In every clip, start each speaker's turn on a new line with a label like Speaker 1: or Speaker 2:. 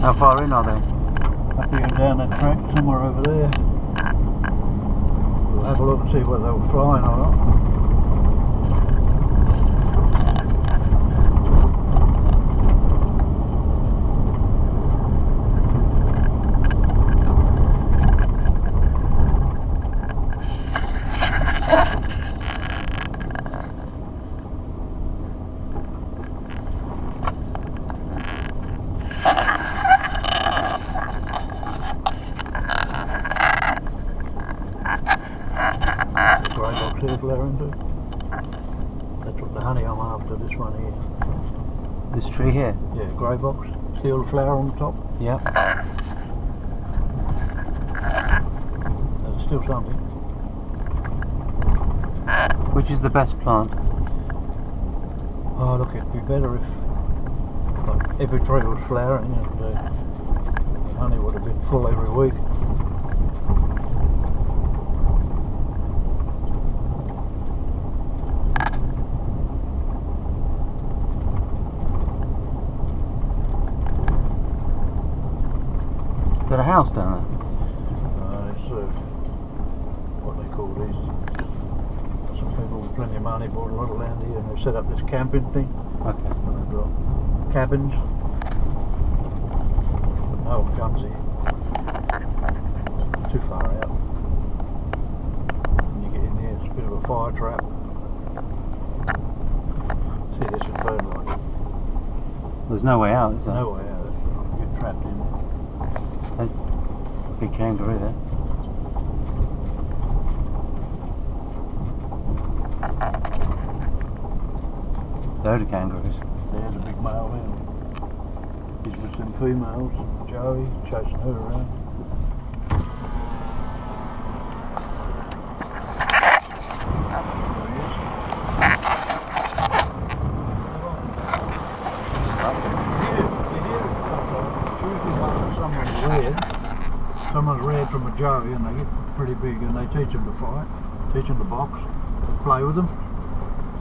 Speaker 1: How far in are they?
Speaker 2: Up here and down that track, somewhere over there. We'll have a look and see whether they were flying or not. Grey box here flaring too. That's what the honey I'm after, this one here.
Speaker 1: This tree here?
Speaker 2: Yeah, grey box. See all the flower on the top?
Speaker 1: Yep.
Speaker 2: There's still something.
Speaker 1: Which is the best plant?
Speaker 2: Oh look, it'd be better if like, every tree was flowering and the honey would have been full every week.
Speaker 1: Is that a house down there?
Speaker 2: It's what they call these. Some people with plenty of money bought a lot of land here and they set up this camping thing.
Speaker 1: Okay.
Speaker 2: And they've got cabins. But no one comes here. Too far out. When you get in here, it's a bit of a fire trap. See, this would burn like.
Speaker 1: There's no way out, is there?
Speaker 2: No way out. You get trapped in there.
Speaker 1: There's a big kangaroo there. Load of kangaroos.
Speaker 2: There's a big male there. He's with some females. Joey chasing her around. Someone's reared from a joey and they get pretty big and they teach them to fight, teach them to box, play with them.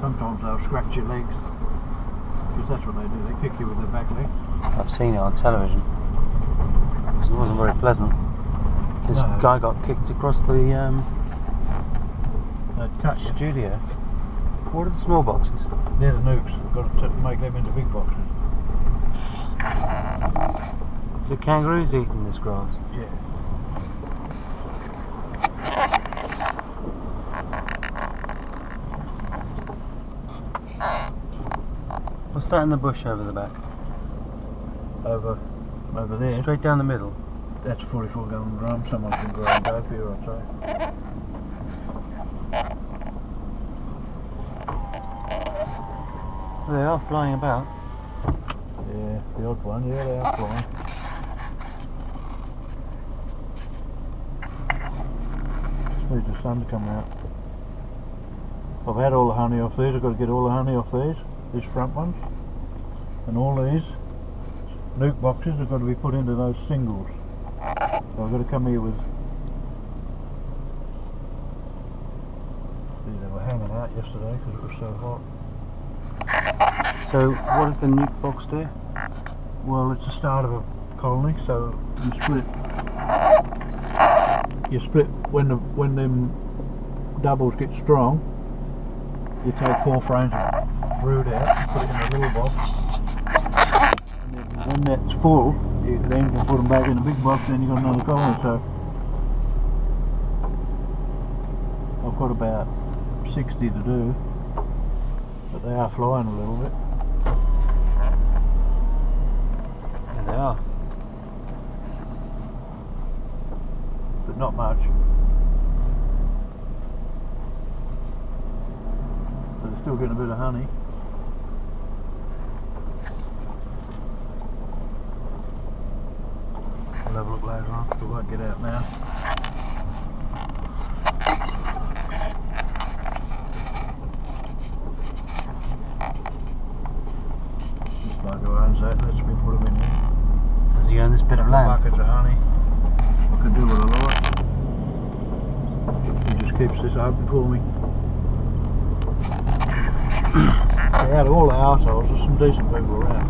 Speaker 2: Sometimes they'll scratch your legs, because that's what they do, they kick you with their back legs.
Speaker 1: I've seen it on television. It wasn't very pleasant. This guy got kicked across the studio. What are the small boxes?
Speaker 2: They're the nukes, we've got to make them into big boxes.
Speaker 1: Is it kangaroos eating this grass?
Speaker 2: Yeah.
Speaker 1: What's that in the bush over the back?
Speaker 2: Over there.
Speaker 1: Straight down the middle.
Speaker 2: That's a 44 gallon drum. Someone's been growing dope here, I'd say.
Speaker 1: They are flying about.
Speaker 2: Yeah, the odd one. Yeah, they are flying. Just need the sun to come out. I've had all the honey off these. I've got to get all the honey off these front ones, and all these nuke boxes have got to be put into those singles. So I've got to come here with. See, they were hanging out yesterday because it was so hot.
Speaker 1: So what does the nuke box do?
Speaker 2: Well, it's the start of a colony, so you split when them doubles get strong. You take 4 frames of brood out, put it in a little box, and then when that's full, you then can put them back in a big box, and then you've got another colony. So I've got about 60 to do, but they are flying a little bit.
Speaker 1: There they are.
Speaker 2: But not much. So they're still getting a bit of honey. We'll have a look later on. We won't get out now. This bloke owns that. Let's put him in there.
Speaker 1: Does he own this bit of land?
Speaker 2: Buckets of honey. I can do what I like. He just keeps this open for me. Out of all the households, there's some decent people around.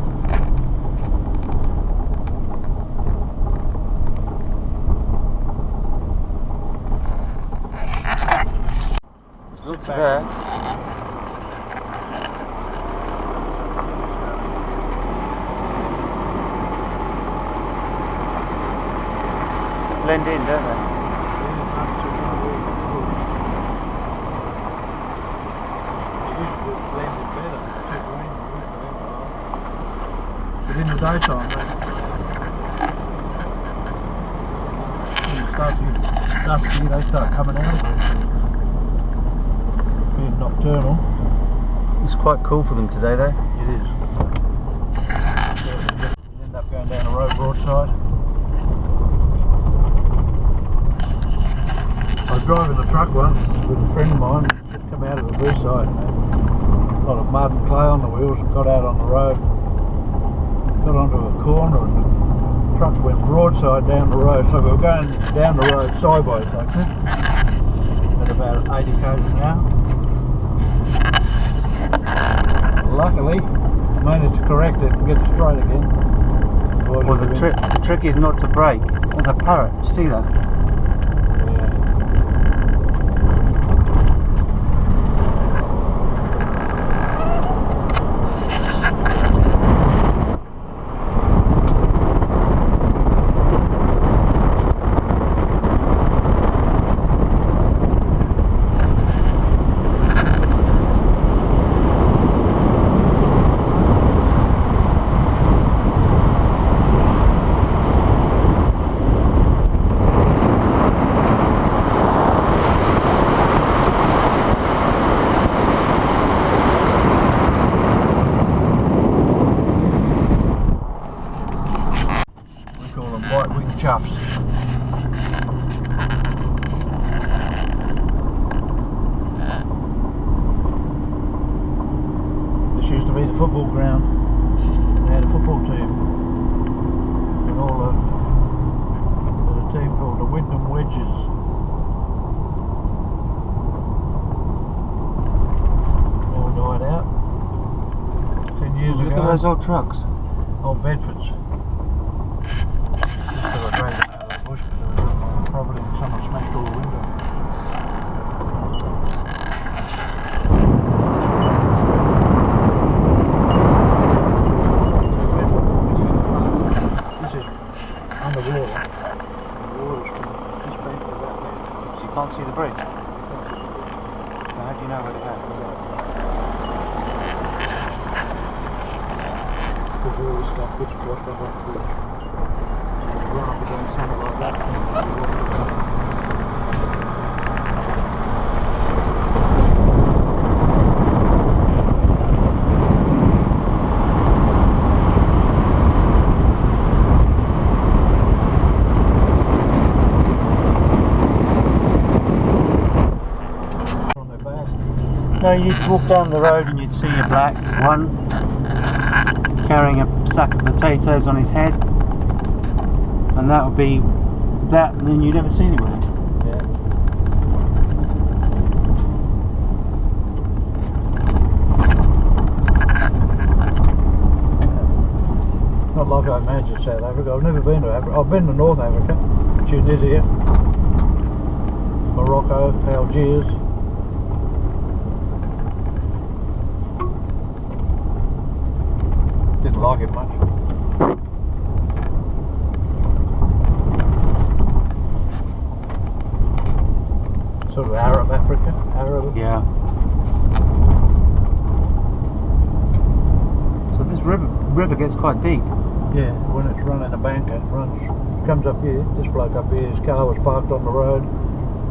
Speaker 1: to there. Blend in, don't they?
Speaker 2: But in the daytime, when it starts to get dusky, they start coming out of it. Being nocturnal.
Speaker 1: It's quite cool for them today, though.
Speaker 2: It is. You end up going down the road broadside. I was driving a truck once with a friend of mine, just come out of the reverse side, a lot of mud and clay on the wheels, and got out on the road, got onto a corner, and the truck went broadside down the road. So we were going down the road sideways like this, at about 80 km an hour. Luckily, I managed to correct it and get it straight again.
Speaker 1: Well, the trick is not to brake. Oh, the parrot, see that? White-winged chuffs. This used to be the football ground. They had a football team. And all of a team called the Wyndham Wedges. All died out 10 years ago. Look at those old trucks.
Speaker 2: Old Bedfords. I dragged them out of the bush because they were on my property and someone smashed all the windows. This is underwater. The water's from this bank to that bank.
Speaker 1: So you can't see the bridge? So how do you know where to go?
Speaker 2: Because all this stuff gets washed up off the bridge. Run up against something like that. On their back.
Speaker 1: No, you'd walk down the road and you'd see a black one carrying a sack of potatoes on his head. And that would be that, and then you'd never see anybody.
Speaker 2: Yeah. Not like I imagine South Africa. I've never been to Africa. I've been to North Africa, Tunisia, Morocco, Algiers. Didn't like it much. Sort of Arab Africa, Arab.
Speaker 1: Yeah. So this river gets quite deep.
Speaker 2: Yeah, when it's running a bank, it comes up here. This bloke up here, his car was parked on the road,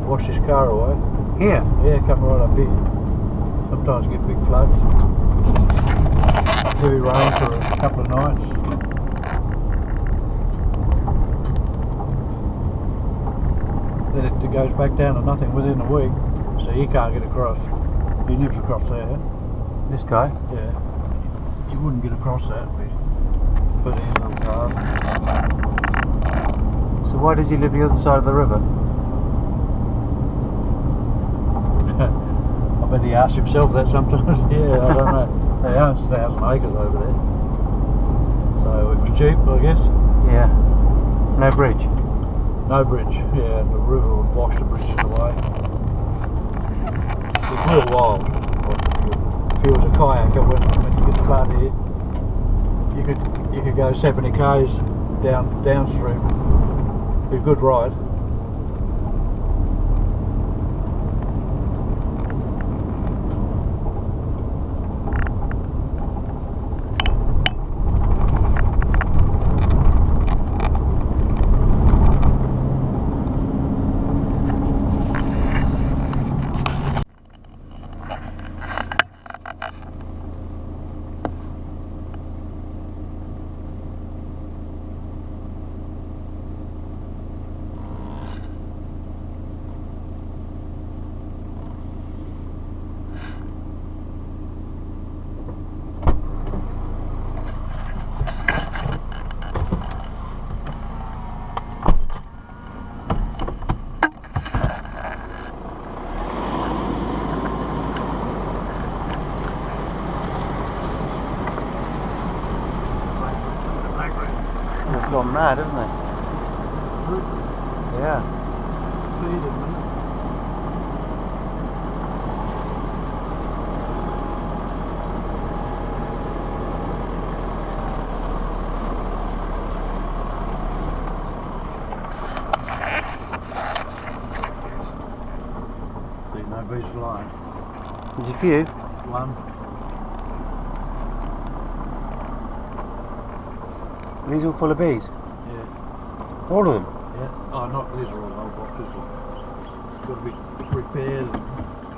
Speaker 2: washed his car away.
Speaker 1: Here?
Speaker 2: Yeah, come right up here. Sometimes get big floods. Heavy rain for a couple of nights. Then it goes back down to nothing within a week, so he can't get across. He lives across there.
Speaker 1: This guy?
Speaker 2: Yeah. You wouldn't get across that, but put it in little cars.
Speaker 1: So why does he live the other side of the river?
Speaker 2: I bet he asks himself that sometimes. Yeah, I don't know. They own 1,000 acres over there. So it was cheap, I guess.
Speaker 1: Yeah. No bridge?
Speaker 2: No bridge, yeah, and the river would wash the bridges away. If real wild. If you was a kayaker, when you get the flood here, you could go 70 k's downstream. Be a good ride.
Speaker 1: They've gone mad, haven't they? Yeah.
Speaker 2: See, no bees flying.
Speaker 1: There's a few.
Speaker 2: One.
Speaker 1: Are these all full of bees?
Speaker 2: Yeah.
Speaker 1: All of them?
Speaker 2: Yeah. Oh, not these are all old boxes. It's got to be repaired and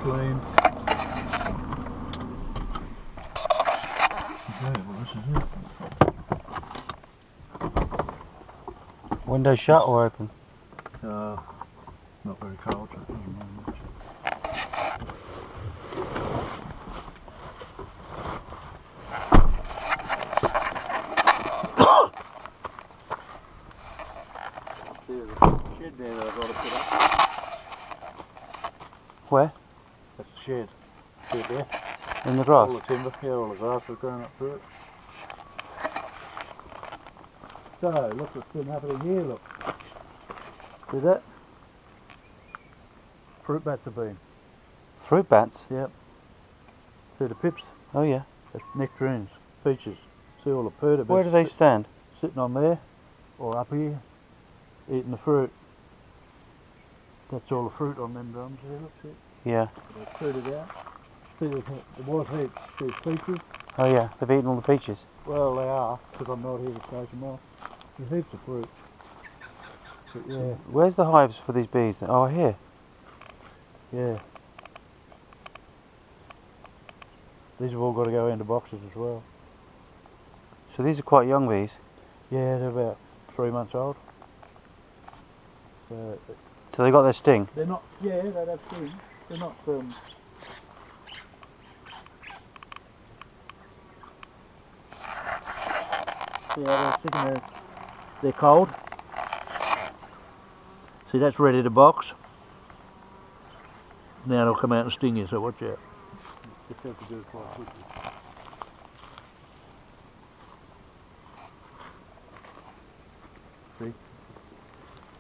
Speaker 2: cleaned. Okay, well this is it.
Speaker 1: Window shut or open?
Speaker 2: Not very cold, so it doesn't matter much. There's a shed there that I've got to put up.
Speaker 1: Where?
Speaker 2: That's the shed. See it there?
Speaker 1: In the grass?
Speaker 2: All the timber, yeah, all the grass has grown up through it. So, look what's been happening here, look. See that? Fruit bats have been.
Speaker 1: Fruit bats?
Speaker 2: Yep. See the pips?
Speaker 1: Oh yeah.
Speaker 2: That's nectarines, peaches. See all the perturbates.
Speaker 1: Where do they stand?
Speaker 2: Sitting on there, or up here, eating the fruit. That's all the fruit on them drums here, look, see?
Speaker 1: Yeah.
Speaker 2: They've fruited out. See, there was heaps. There's peaches.
Speaker 1: Oh yeah, they've eaten all the peaches.
Speaker 2: Well, they are, because I'm not here to take them off. There's heaps of fruit. But yeah,
Speaker 1: Where's the hives for these bees? Oh, here.
Speaker 2: yeah. These have all got to go into boxes as well.
Speaker 1: So these are quite young bees.
Speaker 2: Yeah, they're about 3 months old.
Speaker 1: So they got their sting.
Speaker 2: They're not, yeah, they have stings. They're not, see how they're sitting there? They're cold. See, that's ready to box. Now they'll come out and sting you, so watch out. Just have to do it quite quickly. See?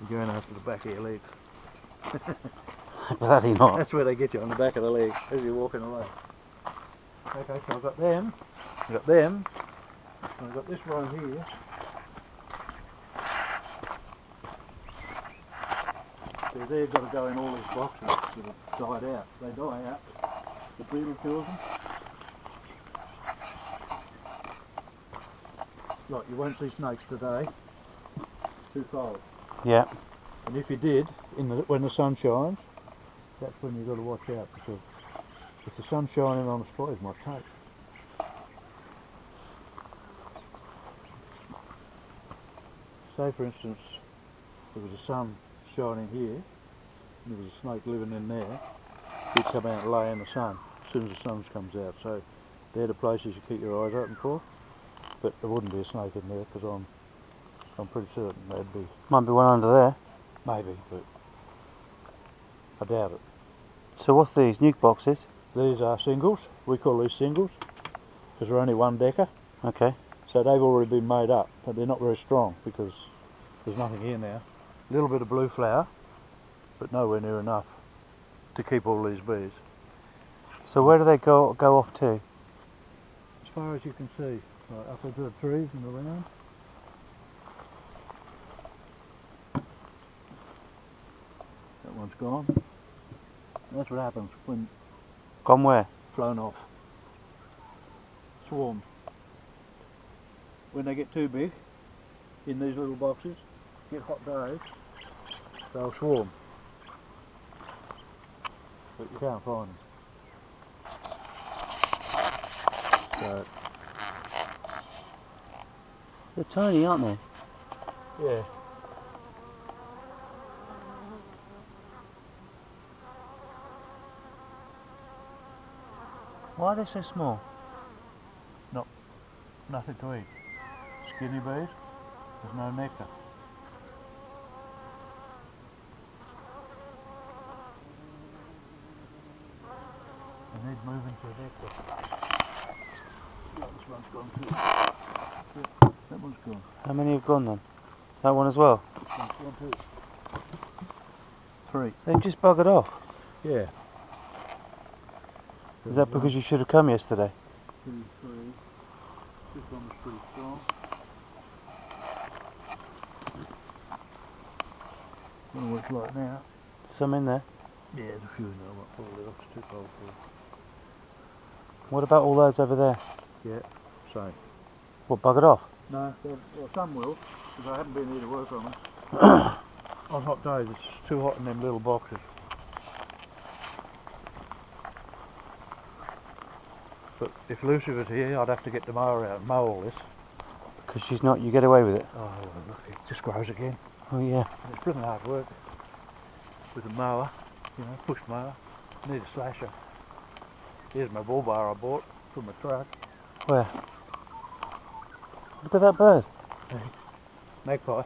Speaker 2: You're going after the back of your legs.
Speaker 1: Bloody not.
Speaker 2: That's where they get you, on the back of the leg, as you're walking away. Okay, so I've got them, and I've got this one here. So they've got to go in all these boxes that have died out. They die out, the beetle kills them. Like, you won't see snakes today, too cold.
Speaker 1: Yeah.
Speaker 2: And if you did, when the sun shines, that's when you've got to watch out, because if the sun's shining on the spot, it might take. Say for instance, there was a sun shining here, and there was a snake living in there, he'd come out and lay in the sun as soon as the sun comes out. So they're the places you keep your eyes open for, but there wouldn't be a snake in there, because I'm pretty certain there'd be.
Speaker 1: Might be one under there.
Speaker 2: Maybe, but I doubt it.
Speaker 1: So what's these? Nuke boxes?
Speaker 2: These are singles. We call these singles because they're only 1 decker.
Speaker 1: Okay.
Speaker 2: So they've already been made up, but they're not very strong because there's nothing here now. A little bit of blue flower, but nowhere near enough to keep all these bees.
Speaker 1: So where do they go off to?
Speaker 2: As far as you can see, right up into the trees and around. That one's gone. That's what happens when
Speaker 1: Gone where?
Speaker 2: flown off. Swarms. When they get too big in these little boxes, get hot days, they'll swarm. But you can't find them. So,
Speaker 1: They're tiny, aren't they?
Speaker 2: yeah.
Speaker 1: Why are they so small?
Speaker 2: Nothing to eat. Skinny bees, there's no nectar. They need moving to nectar. Yeah, this one's gone too. Yeah, that one's gone.
Speaker 1: How many have gone then? That one as well?
Speaker 2: This one's gone too. 3.
Speaker 1: They've just buggered off.
Speaker 2: Yeah.
Speaker 1: Is that because you should have come yesterday?
Speaker 2: 2, 3. This one was pretty strong. I don't know what it's like now.
Speaker 1: Some in there.
Speaker 2: Yeah, there's a few in there. I might pull it off. It's too cold for it.
Speaker 1: What about all those over there?
Speaker 2: Yeah, same.
Speaker 1: What, buggered off?
Speaker 2: No, well, some will, because I haven't been here to work on them. On hot days, it's too hot in them little boxes. But if Lucy was here, I'd have to get the mower out and mow all this.
Speaker 1: Because she's not, you get away with it.
Speaker 2: Oh, look, it just grows again.
Speaker 1: Oh yeah.
Speaker 2: And it's pretty hard work with a mower, you know, push mower. I need a slasher. Here's my bull bar I bought from my truck.
Speaker 1: Where? Look at that bird.
Speaker 2: Magpie.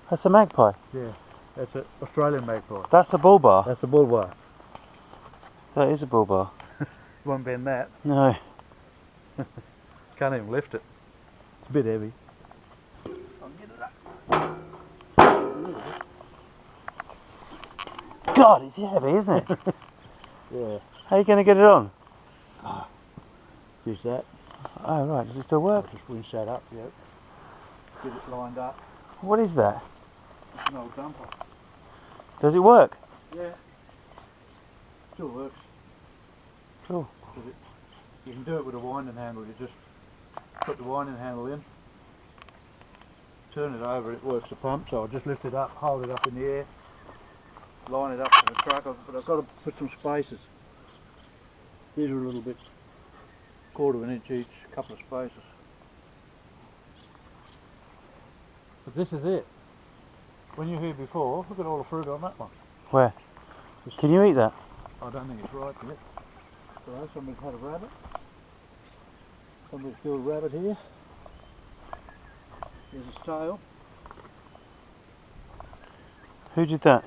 Speaker 1: That's a magpie.
Speaker 2: Yeah, that's an Australian magpie.
Speaker 1: That's a bull bar.
Speaker 2: That's a bull bar.
Speaker 1: That is a bull bar.
Speaker 2: Won't bend that.
Speaker 1: No.
Speaker 2: Can't even lift it. It's a bit heavy. I'll get it up.
Speaker 1: God, it's heavy, isn't it?
Speaker 2: Yeah.
Speaker 1: How are you going to get it on?
Speaker 2: Use that.
Speaker 1: Oh right, does it still work?
Speaker 2: Just winch that up, yeah. Get it lined up.
Speaker 1: What is that?
Speaker 2: It's an old dumper.
Speaker 1: Does it work?
Speaker 2: Yeah. Still works.
Speaker 1: Cool.
Speaker 2: You can do it with a winding handle. You just put the winding handle in, turn it over, it works the pump. So I'll just lift it up, hold it up in the air, line it up to the truck, but I've got to put some spaces. These are a little bit, 1/4 of an inch each, a couple of spaces. But this is it. When you're here before, look at all the fruit on that one.
Speaker 1: Where? Can you eat that?
Speaker 2: I don't think it's right yet. So somebody's had a rabbit. Somebody's killed a rabbit here. There's his tail.
Speaker 1: Who did that?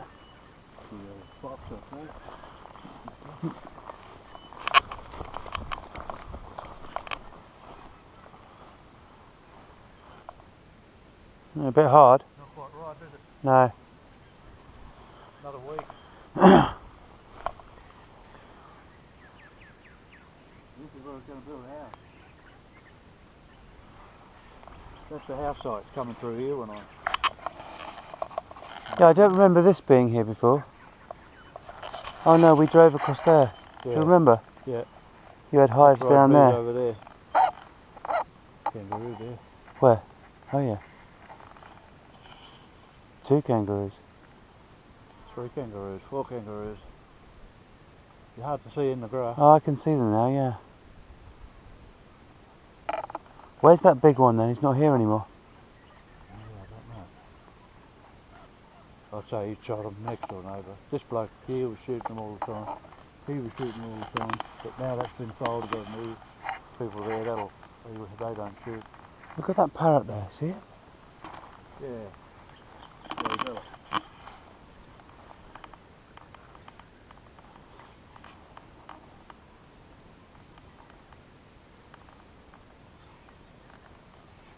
Speaker 2: The fox, I think.
Speaker 1: A bit hard.
Speaker 2: Not quite right, is it?
Speaker 1: No.
Speaker 2: Another week. This is where I was going to build a house. That's the house site coming through here when I...
Speaker 1: Yeah, I don't remember this being here before. Oh no, we drove across there. Do you remember?
Speaker 2: Yeah.
Speaker 1: You had hives
Speaker 2: That's where I
Speaker 1: down
Speaker 2: moved
Speaker 1: there.
Speaker 2: over there. Kangaroo there.
Speaker 1: Where? Oh yeah. 2 kangaroos.
Speaker 2: 3 kangaroos, 4 kangaroos. You're hard to see in the grass.
Speaker 1: Oh, I can see them now, yeah. Where's that big one then? He's not here anymore.
Speaker 2: Yeah, I don't know. I'd say he shot them next door neighbour. This bloke here was shooting them all the time. He was shooting all the time. But now that's been sold to go move people there, they don't shoot.
Speaker 1: Look at that parrot there, see it?
Speaker 2: Yeah. There you go.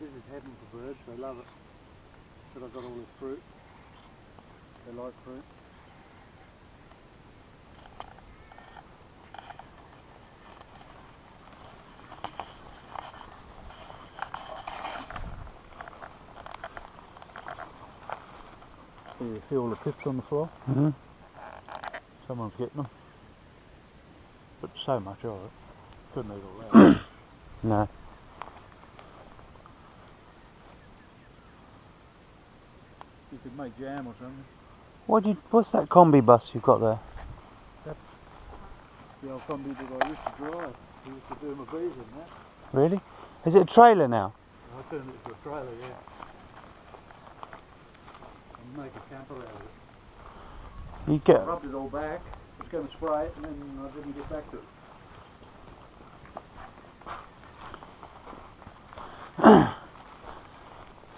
Speaker 2: This is heaven for birds, they love it. But I've got all this fruit. They like fruit. You see all the pips on the floor?
Speaker 1: Mm-hmm.
Speaker 2: Someone's getting them. But so much of it. Couldn't eat all that.
Speaker 1: No.
Speaker 2: You could make jam or something.
Speaker 1: What's that combi bus you've got there?
Speaker 2: The old combi that I used to drive. I used to do my bees in that.
Speaker 1: Really? Is it a trailer now?
Speaker 2: I turned it into a trailer, yeah. And make a camper out of it.
Speaker 1: You
Speaker 2: I
Speaker 1: get.
Speaker 2: rubbed it all back, I was going to spray it, and then I didn't get back to it.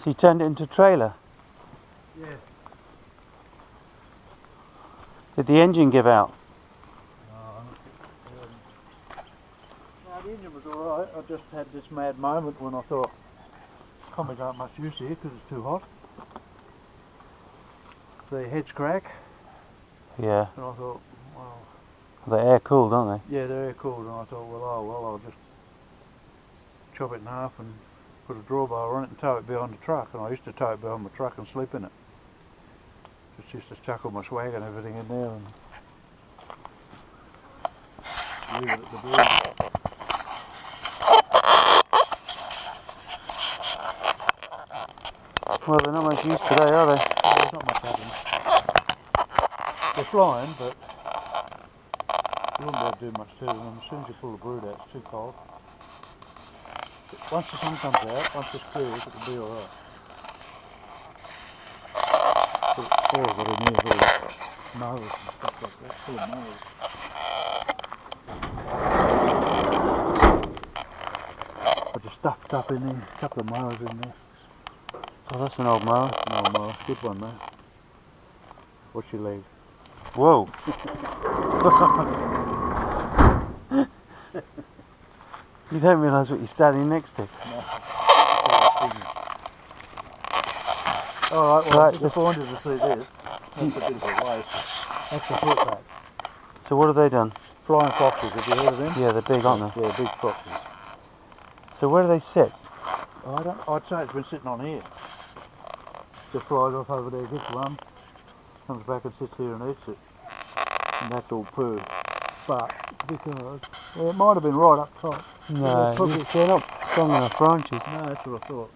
Speaker 1: So you turned it into a trailer?
Speaker 2: Yeah.
Speaker 1: Did the engine give out?
Speaker 2: No, the engine was alright. I just had this mad moment when I thought, combis aren't much use here because it's too hot. The heads crack,
Speaker 1: Yeah.
Speaker 2: and I thought, well...
Speaker 1: They're air cooled, aren't
Speaker 2: Yeah, they're air cooled, and I thought, well, I'll just chop it in half and put a drawbar on it and tow it behind the truck. And I used to tow it behind my truck and sleep in it. Just used to chuck all my swag and everything in there and leave it at the door.
Speaker 1: they? Well, they're not much use today, are they?
Speaker 2: There's not much happening. They're flying, but you wouldn't be able to do much to them. As soon as you pull the brood out, it's too cold. But once the sun comes out, once it's clear, it'll be alright. All I've got in here is all mothers and stuff like that, full of mothers. I just stuffed up in there, a couple of mothers in there.
Speaker 1: Oh, that's an old mower.
Speaker 2: That's an old mower, good one though. What's your leg?
Speaker 1: Whoa. You don't realise what you're standing next to.
Speaker 2: No. Alright, well, I'm disappointed to see this. That's a bit of a waste. That's the foot back.
Speaker 1: So what have they done?
Speaker 2: Flying foxes, have you heard of them?
Speaker 1: Yeah, they're big, aren't they?
Speaker 2: Yeah, big foxes.
Speaker 1: So where do they sit?
Speaker 2: I'd say it's been sitting on here. Just flies off over there, gets one, comes back and sits here and eats it. And that's all poo. But because it might have been right up top.
Speaker 1: No, they're not strong enough branches.
Speaker 2: No, that's what I thought.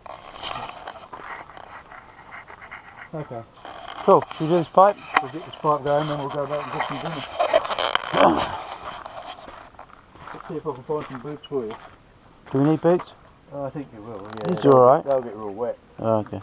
Speaker 2: Okay.
Speaker 1: Cool. Should we do this pipe?
Speaker 2: We'll get this pipe going, then we'll go back and get some dinner. Let's see if I can find some boots for you.
Speaker 1: Do we need boots?
Speaker 2: I think you will, yeah.
Speaker 1: These are alright.
Speaker 2: They'll get real wet.
Speaker 1: Oh, okay.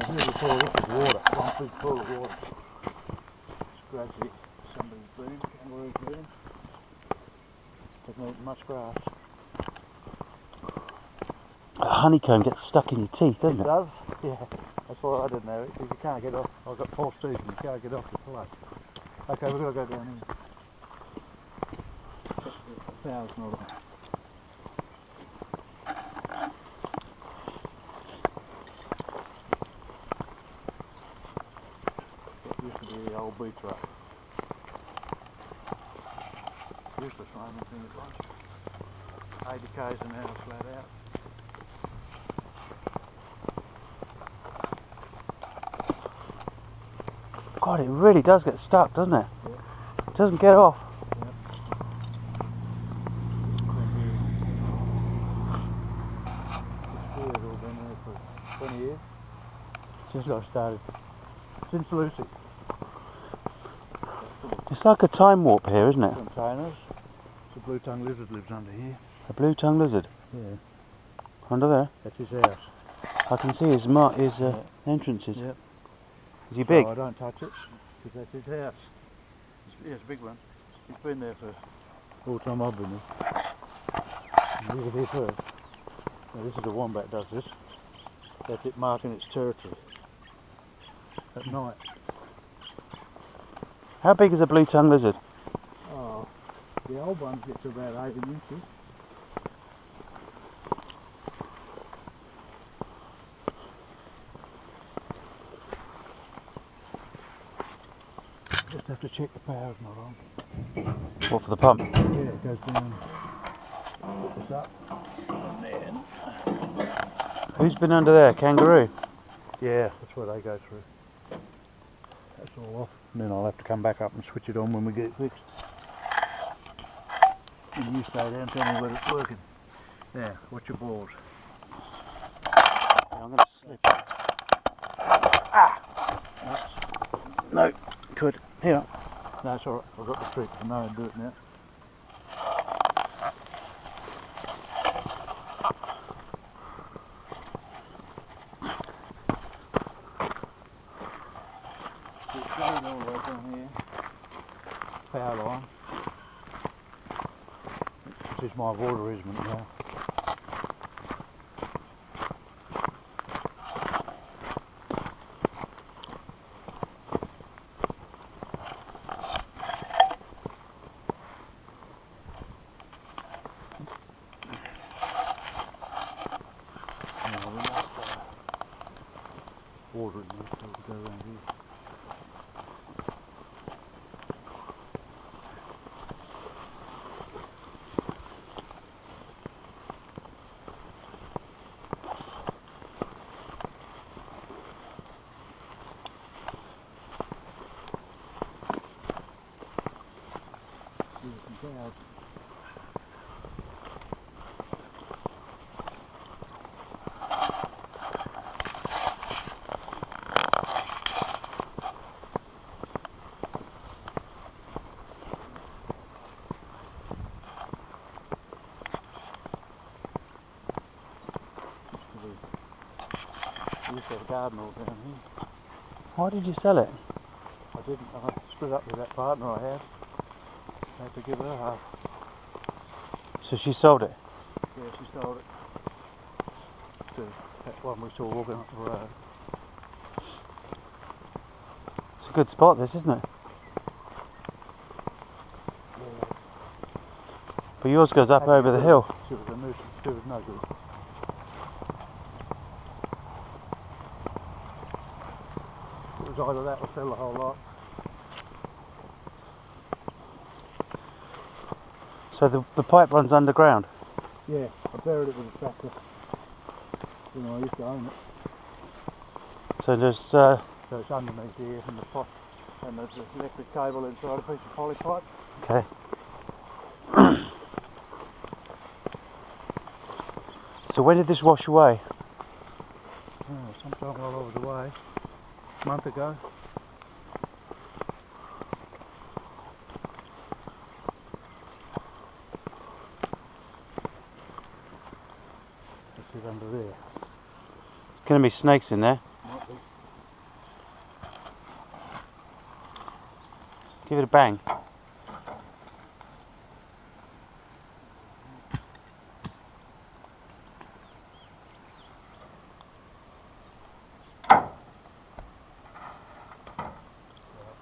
Speaker 2: Here's a pool, this is water, one big pool of water. It's gradually somebody's been, kangaroo's been. Doesn't eat much grass.
Speaker 1: The honeycomb gets stuck in your teeth, doesn't it?
Speaker 2: It does, yeah. That's why I didn't know it, because you can't get off. I've got false teeth and you can't get off the plug. Okay, we've got to go down here. The power's not on. Used to be the old beach rock. Useless rain in it was. 80 k's an hour flat out.
Speaker 1: God, it really does get stuck, doesn't it?
Speaker 2: Yeah.
Speaker 1: It doesn't get off.
Speaker 2: Yep. This has all been there for 20 years. Since I started. Since Lucy.
Speaker 1: It's like a time warp here, isn't it?
Speaker 2: Containers. The blue-tongued lizard lives under here.
Speaker 1: A blue-tongued lizard?
Speaker 2: Yeah.
Speaker 1: Under there?
Speaker 2: That's his house.
Speaker 1: I can see his entrances.
Speaker 2: Yep.
Speaker 1: Is he big?
Speaker 2: No, I don't touch it, because that's his house. It's a big one. He's been there for all the time I've been there. He was here first. Now, this is a wombat does this. That's it marking its territory. At night.
Speaker 1: How big is a blue-tongued lizard?
Speaker 2: Oh, The old ones get to about 18 inches. Just have to check the power's not on.
Speaker 1: What, for the pump?
Speaker 2: Yeah, it goes down. Put this up. And then.
Speaker 1: Who's been under there? Kangaroo?
Speaker 2: Yeah, that's where they go through. That's all off. And then I'll have to come back up and switch it on when we get it fixed. And you stay down and tell me whether it's working. Now, what's your balls?
Speaker 1: Yeah, I'm going to slip. Ah! No, could. Here.
Speaker 2: No, it's alright. I've got the trick. I know how to do it now. So it's going all the way down here. Power line. This is my water easement now. Water in there, so we go around here. Some cows. We used to have a garden all down here.
Speaker 1: Why did you sell it?
Speaker 2: I didn't. I split up with that partner I had. I had to give her half.
Speaker 1: So she sold it?
Speaker 2: Yeah, she sold it. To that one we saw walking up the road.
Speaker 1: It's a good spot, this, isn't it?
Speaker 2: Yeah.
Speaker 1: But yours goes up over the hill.
Speaker 2: She was a nuisance. She was no good. It was either that or sell the whole lot.
Speaker 1: So the pipe runs underground?
Speaker 2: Yeah, I buried it with a tractor. You know, I used to own it.
Speaker 1: So there's...
Speaker 2: So it's underneath here and the pot, and there's an electric cable inside a piece of poly pipe.
Speaker 1: Okay. So when did this wash away?
Speaker 2: Oh, sometime while I was away, a month ago. It's under there.
Speaker 1: There's going to be snakes in there.
Speaker 2: Might be.
Speaker 1: Give it a bang.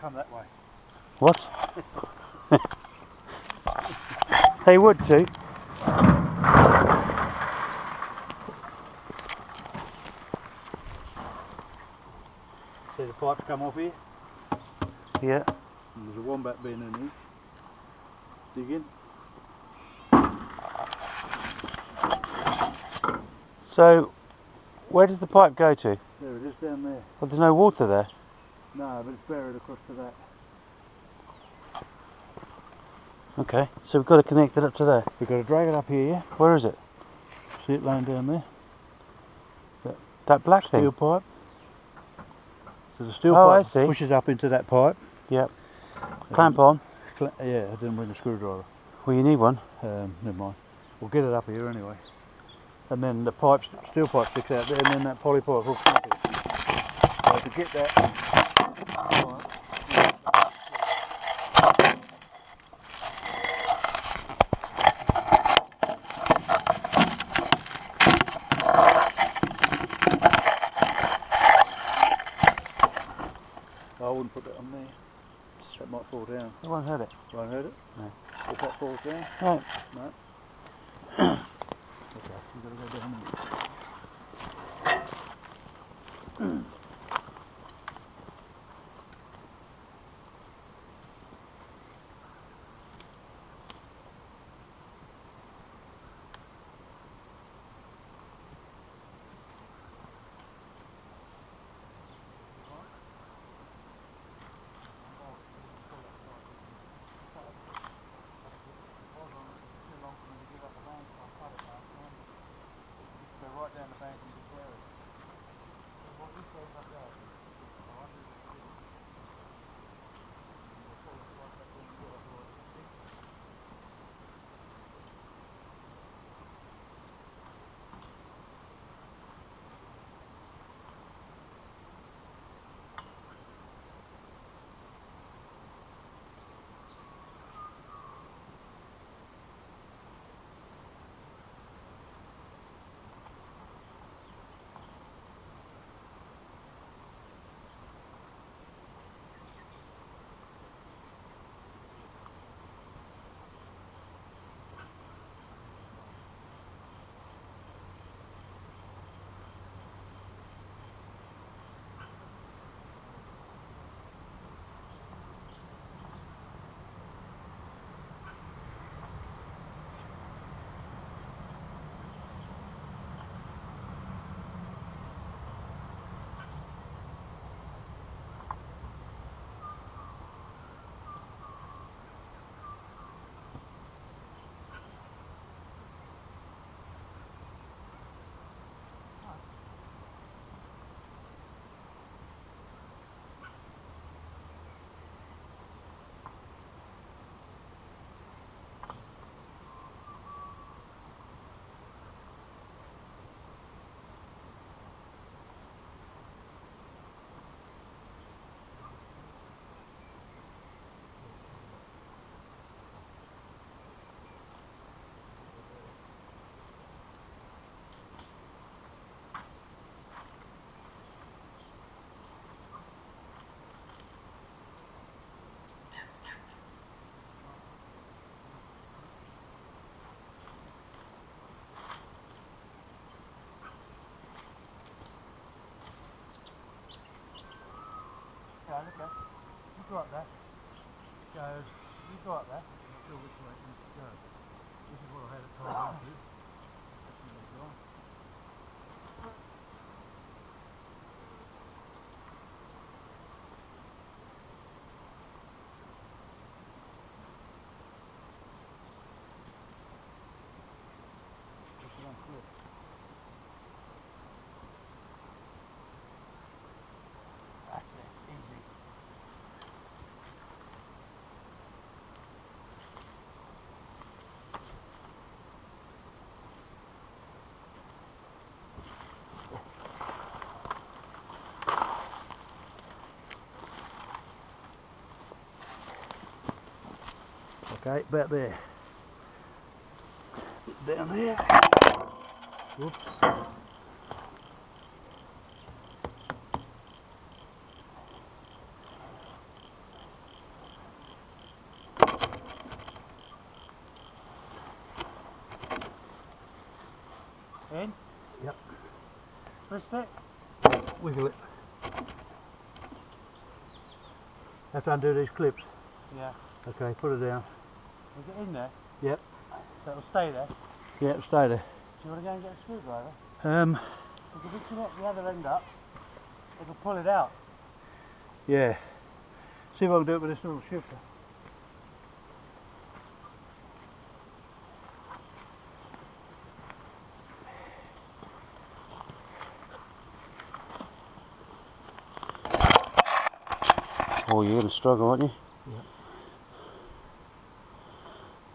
Speaker 2: Come that way.
Speaker 1: What? They would too.
Speaker 2: See the pipes come off here?
Speaker 1: Yeah.
Speaker 2: And there's a wombat bin in here. Dig in.
Speaker 1: So, where does the pipe go to?
Speaker 2: There it is down there.
Speaker 1: Well, there's no water there.
Speaker 2: No, but it's buried across to that.
Speaker 1: Okay, so we've got to connect it up to there.
Speaker 2: We've got to drag it up here, yeah?
Speaker 1: Where is it?
Speaker 2: See it laying down there?
Speaker 1: That black
Speaker 2: Steel
Speaker 1: thing?
Speaker 2: pipe. So the steel
Speaker 1: Oh,
Speaker 2: pipe
Speaker 1: I see.
Speaker 2: pushes up into that pipe.
Speaker 1: Yep. Clamp on.
Speaker 2: Yeah, I didn't bring a screwdriver.
Speaker 1: Well, you need one.
Speaker 2: Never mind. We'll get it up here anyway. And then the pipe, steel pipe sticks out there, and then that poly pipe hooks into it. So to get that, I wouldn't put that on there. That might fall down.
Speaker 1: It won't hurt it.
Speaker 2: Won't hurt it?
Speaker 1: No.
Speaker 2: If that falls down?
Speaker 1: No.
Speaker 2: No. Okay, you've got to go down there. Right down the bank and just wear it. What this goes up there, I wonder if it's good. You'll pull it right back down here, otherwise it's big. Okay. You go up there. Goes. You go up there. I'm not sure which way it needs to go. This is what I had it tied onto. That's where it's gone. Push it on clip. That's it. Easy. Okay, about there. Down there. Whoops. In? Yep. Twist it. Wiggle it. Have to undo these clips. Yeah. Okay, put it down. Is it in there? Yep. So it'll stay there? Yep, stay there. Do you want to go and get a screwdriver? Because if you connect the other end up, it'll pull it out. Yeah. See if I can do it with this little shifter. Oh, you're going to struggle, aren't you? Yeah.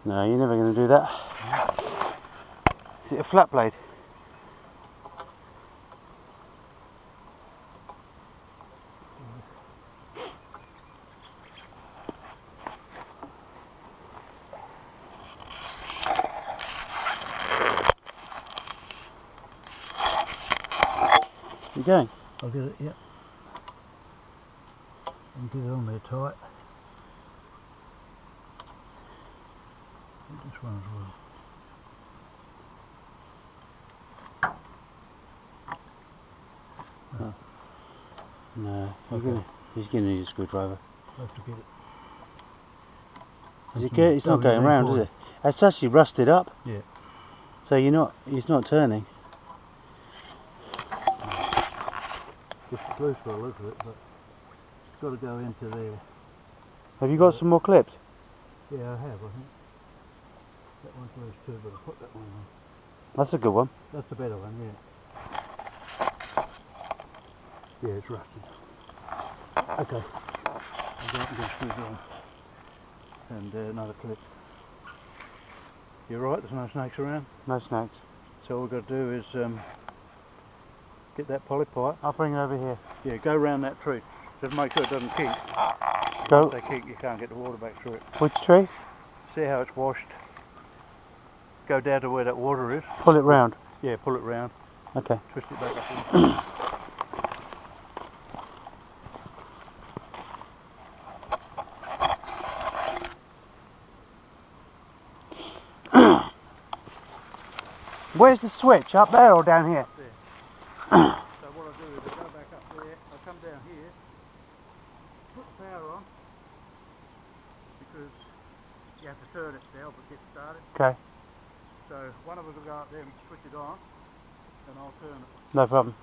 Speaker 2: No, you're never going to do that. Is it a flat blade? You going? I'll get it, yeah. And get it on there tight. This one as well.
Speaker 1: No,
Speaker 2: Okay.
Speaker 1: he's going to need a screwdriver.
Speaker 2: I have to get it.
Speaker 1: Is it good? It's not going
Speaker 2: yeah,
Speaker 1: round, is it? It's actually rusted up.
Speaker 2: Yeah.
Speaker 1: So he's not turning.
Speaker 2: Just loose for a look of it, but it's got to go into there.
Speaker 1: Have you got some more clips?
Speaker 2: Yeah, I have, I think. That one's loose too, but I'll put that one on.
Speaker 1: That's a good one.
Speaker 2: That's the better one, yeah. Yeah, it's rusted. Okay. I'm going to screw it on. And another clip. You're right, there's no snakes around.
Speaker 1: No snakes.
Speaker 2: So all we've got to do is get that poly pipe.
Speaker 1: I'll bring it over here.
Speaker 2: Yeah, go round that tree. Just make sure it doesn't kink.
Speaker 1: Go.
Speaker 2: If they kink, you can't get the water back through it.
Speaker 1: Which tree?
Speaker 2: See how it's washed. Go down to where that water is.
Speaker 1: Pull it round.
Speaker 2: Yeah, pull it round.
Speaker 1: Okay.
Speaker 2: Twist it back up in.
Speaker 1: Where's the switch? Up there or down here?
Speaker 2: There. So what I do is I go back up there, I come down here, put the power on, because you have to turn it to help it get started.
Speaker 1: Okay.
Speaker 2: So one of us will go up there and switch it on, and I'll turn it.
Speaker 1: No problem.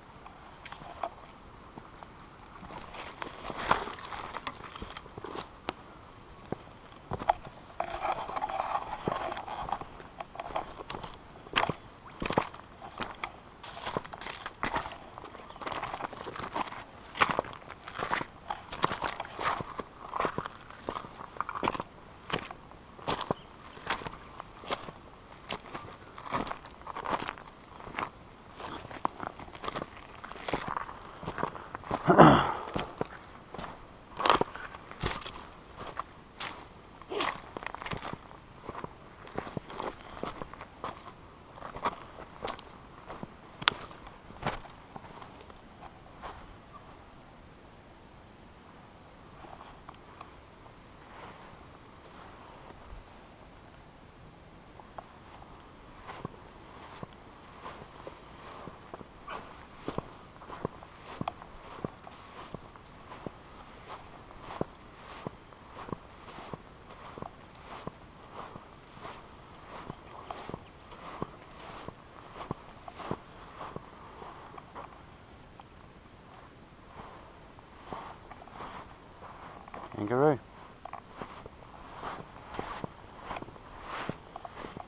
Speaker 1: Kangaroo.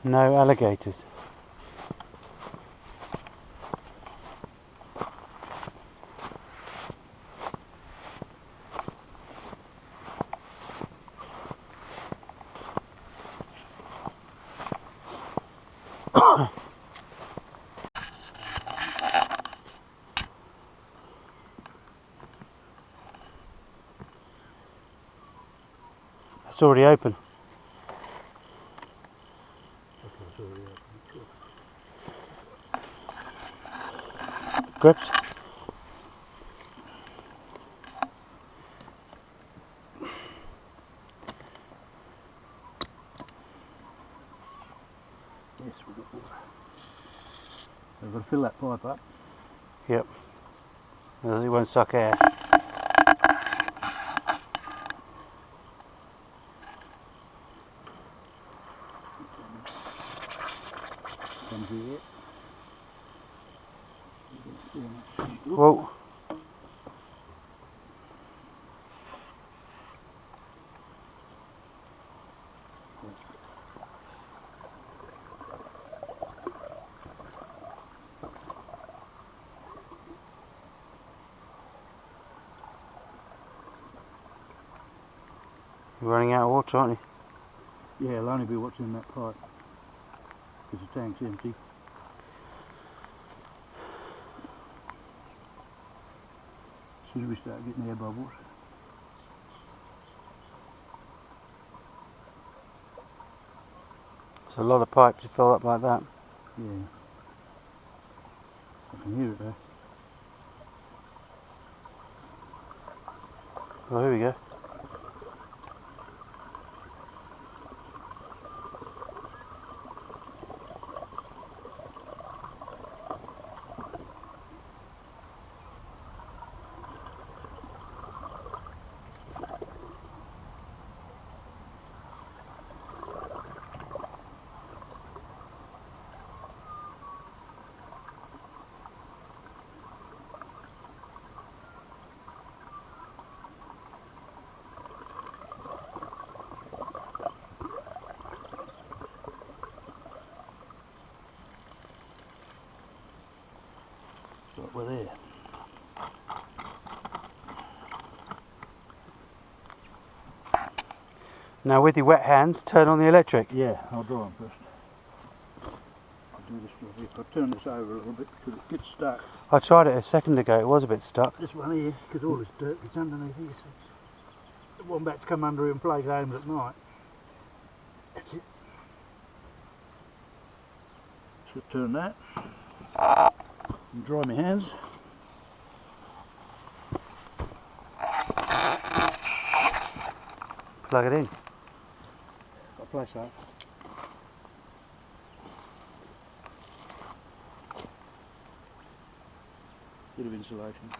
Speaker 1: No alligators. It's already open.
Speaker 2: Okay, it's already open.
Speaker 1: Grips.
Speaker 2: Yes, we've got water. So we've got to fill that pipe up.
Speaker 1: Yep. Otherwise it won't suck air.
Speaker 2: Comes here.
Speaker 1: Whoa. You're running out of water, aren't you?
Speaker 2: Yeah, I'll only be watching that pipe because the tank's empty. As soon as we start getting air bubbles.
Speaker 1: It's a lot of pipe to fill up like that.
Speaker 2: Yeah. I can hear it though.
Speaker 1: Well, here we go.
Speaker 2: were there.
Speaker 1: Now with your wet hands, turn on the electric.
Speaker 2: Yeah, I'll draw them first. I'll do this real quick. I'll turn this over a little bit because it gets stuck.
Speaker 1: I tried it a second ago, it was a bit stuck.
Speaker 2: This one here, because all this dirt gets underneath here. So the wombats come under here and play games at night. That's it. So turn that. And dry my hands.
Speaker 1: Plug it in.
Speaker 2: Got a place up. Bit of insulation.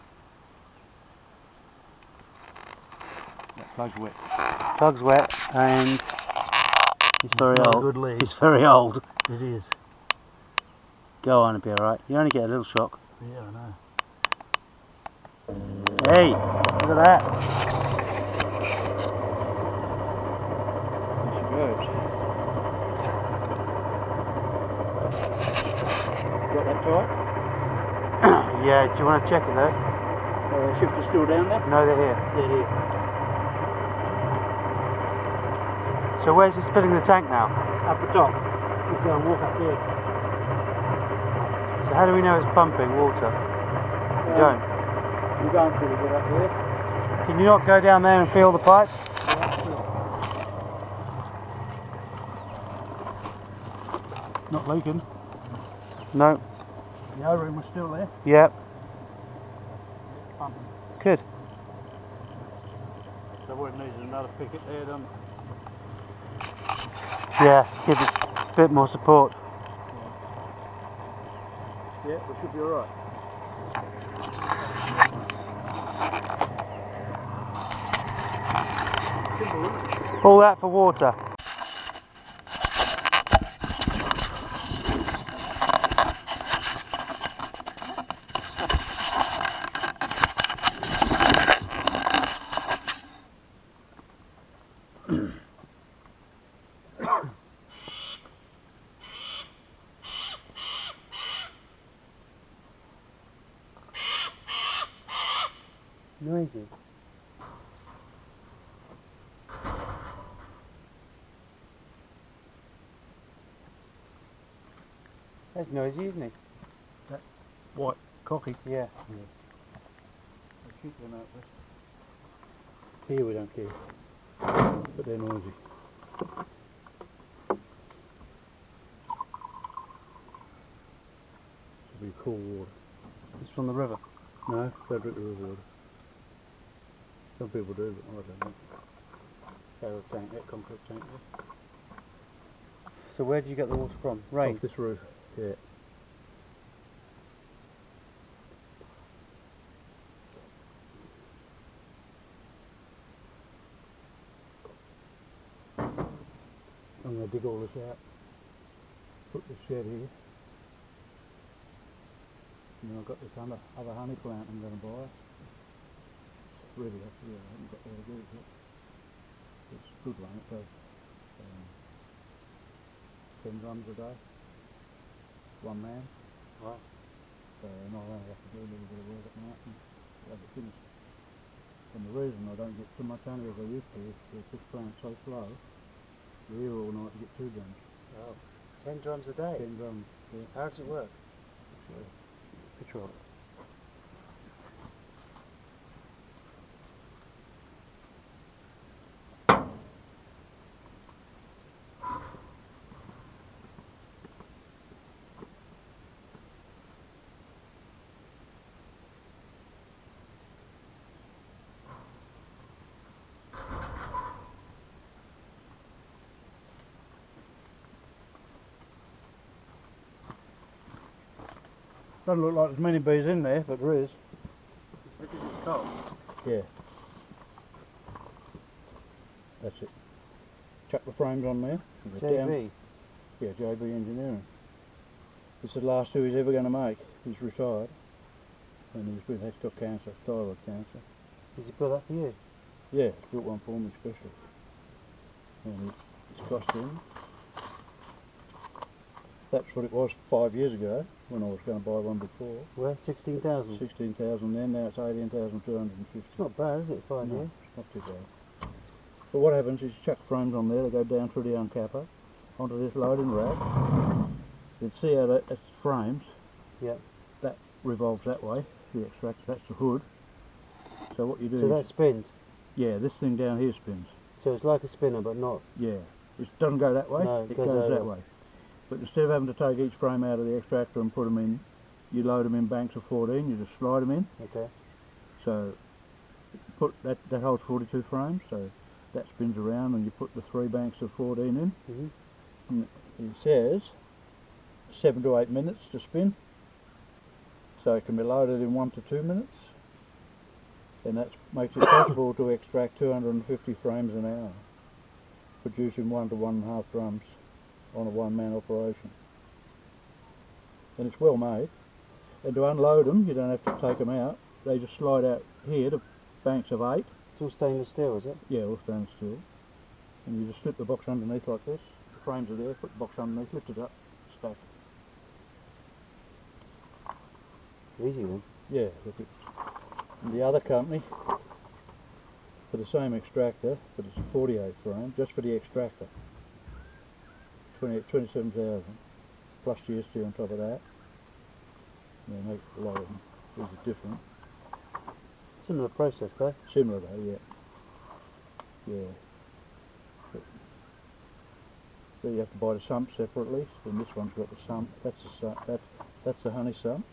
Speaker 2: That plug's wet.
Speaker 1: Plug's wet and it's very
Speaker 2: not a
Speaker 1: old.
Speaker 2: good lead.
Speaker 1: It's very old.
Speaker 2: It is.
Speaker 1: Go on, it'll be alright. You only get a little shock.
Speaker 2: Yeah, I know.
Speaker 1: Hey, look at that.
Speaker 2: There she goes. Got that tight?
Speaker 1: Yeah, do you want to check it though?
Speaker 2: Shifter's still down there?
Speaker 1: No, they're here.
Speaker 2: They're here.
Speaker 1: So where's this filling the tank now?
Speaker 2: Up the top. We'll go and walk up there.
Speaker 1: So how do we know it's pumping water? We don't.
Speaker 2: We're going pretty good up there.
Speaker 1: Can you not go down there and feel the pipe?
Speaker 2: Yeah, sure. Not leaking.
Speaker 1: No.
Speaker 2: The O-ring was still there.
Speaker 1: Yep.
Speaker 2: Pumping.
Speaker 1: Good.
Speaker 2: So we needed another picket there, don't we?
Speaker 1: Yeah, give it a bit more support.
Speaker 2: Yeah, we should be alright.
Speaker 1: All that for water. Noisy. That's noisy, isn't it?
Speaker 2: That white cocky.
Speaker 1: Yeah.
Speaker 2: I'll keep them out there. Here we don't care. But they're noisy. Should be cool water.
Speaker 1: It's from the river.
Speaker 2: No, don't drink the river water. Some people do, but I don't know. Barrel tank, that concrete tank there.
Speaker 1: So where do you get the water from? Rain?
Speaker 2: Off this roof, yeah. I'm going to dig all this out. Put this shed here. And then I've got this other honey plant I'm going to buy. It's really up here, I haven't got there to do it yet. It's a good one, it does 10 drums a day. One man.
Speaker 1: Wow.
Speaker 2: So and I only have to do a little bit of work at night and have it finished. And the reason I don't get too much honey as I used to is because this plant's so slow. You're here all night to get 2 drums.
Speaker 1: Oh. 10 drums a day?
Speaker 2: 10 drums, yeah.
Speaker 1: How does it work?
Speaker 2: Picture of it. Doesn't look like there's many bees in there, but there is.
Speaker 1: Because it's cold.
Speaker 2: Yeah. That's it. Chuck the frames on there. And go down.
Speaker 1: JB.
Speaker 2: Yeah, JB Engineering. It's the last 2 he's ever going to make. He's retired. And he's got cancer, thyroid cancer.
Speaker 1: Did you put that for you?
Speaker 2: Yeah, he's built one for me special. And it's cost him That's what it was 5 years ago when I was going to buy one before.
Speaker 1: Well, 16,000.
Speaker 2: 16,000 then, now it's 18,250.
Speaker 1: It's not bad, is it? 5
Speaker 2: No,
Speaker 1: years?
Speaker 2: it's not too bad. But what happens is you chuck frames on there, they go down through the uncapper onto this loading rack. You can see how that's frames.
Speaker 1: Yeah.
Speaker 2: That revolves that way, the extractor, that's the hood. So what you do
Speaker 1: So
Speaker 2: is,
Speaker 1: that spins?
Speaker 2: yeah, this thing down here spins.
Speaker 1: So it's like a spinner, but not?
Speaker 2: Yeah, it doesn't go that way,
Speaker 1: No,
Speaker 2: it goes that way. But instead of having to take each frame out of the extractor and put them in, you load them in banks of 14, you just slide them in.
Speaker 1: Okay.
Speaker 2: So put that holds 42 frames, so that spins around and you put the 3 banks of 14 in. And it says 7 to 8 minutes to spin, so it can be loaded in 1 to 2 minutes, and that makes it possible to extract 250 frames an hour, producing 1 to 1.5 drums on a one-man operation. And it's well made, and to unload them you don't have to take them out, they just slide out here to banks of 8.
Speaker 1: It's all stainless steel, is it?
Speaker 2: Yeah, all stainless steel. And you just slip the box underneath like this, the frames are there, put the box underneath, lift it up, stack.
Speaker 1: Easy then.
Speaker 2: Yeah, look at and the other company for the same extractor, but it's a 48 frame, just for the extractor. 27,000 plus GST on top of that. They make a lot of them. These are different.
Speaker 1: Similar process though.
Speaker 2: Similar though, yeah. Yeah. But, so you have to buy the sump separately, and this one's got the sump. That's the sump. That's the honey sump.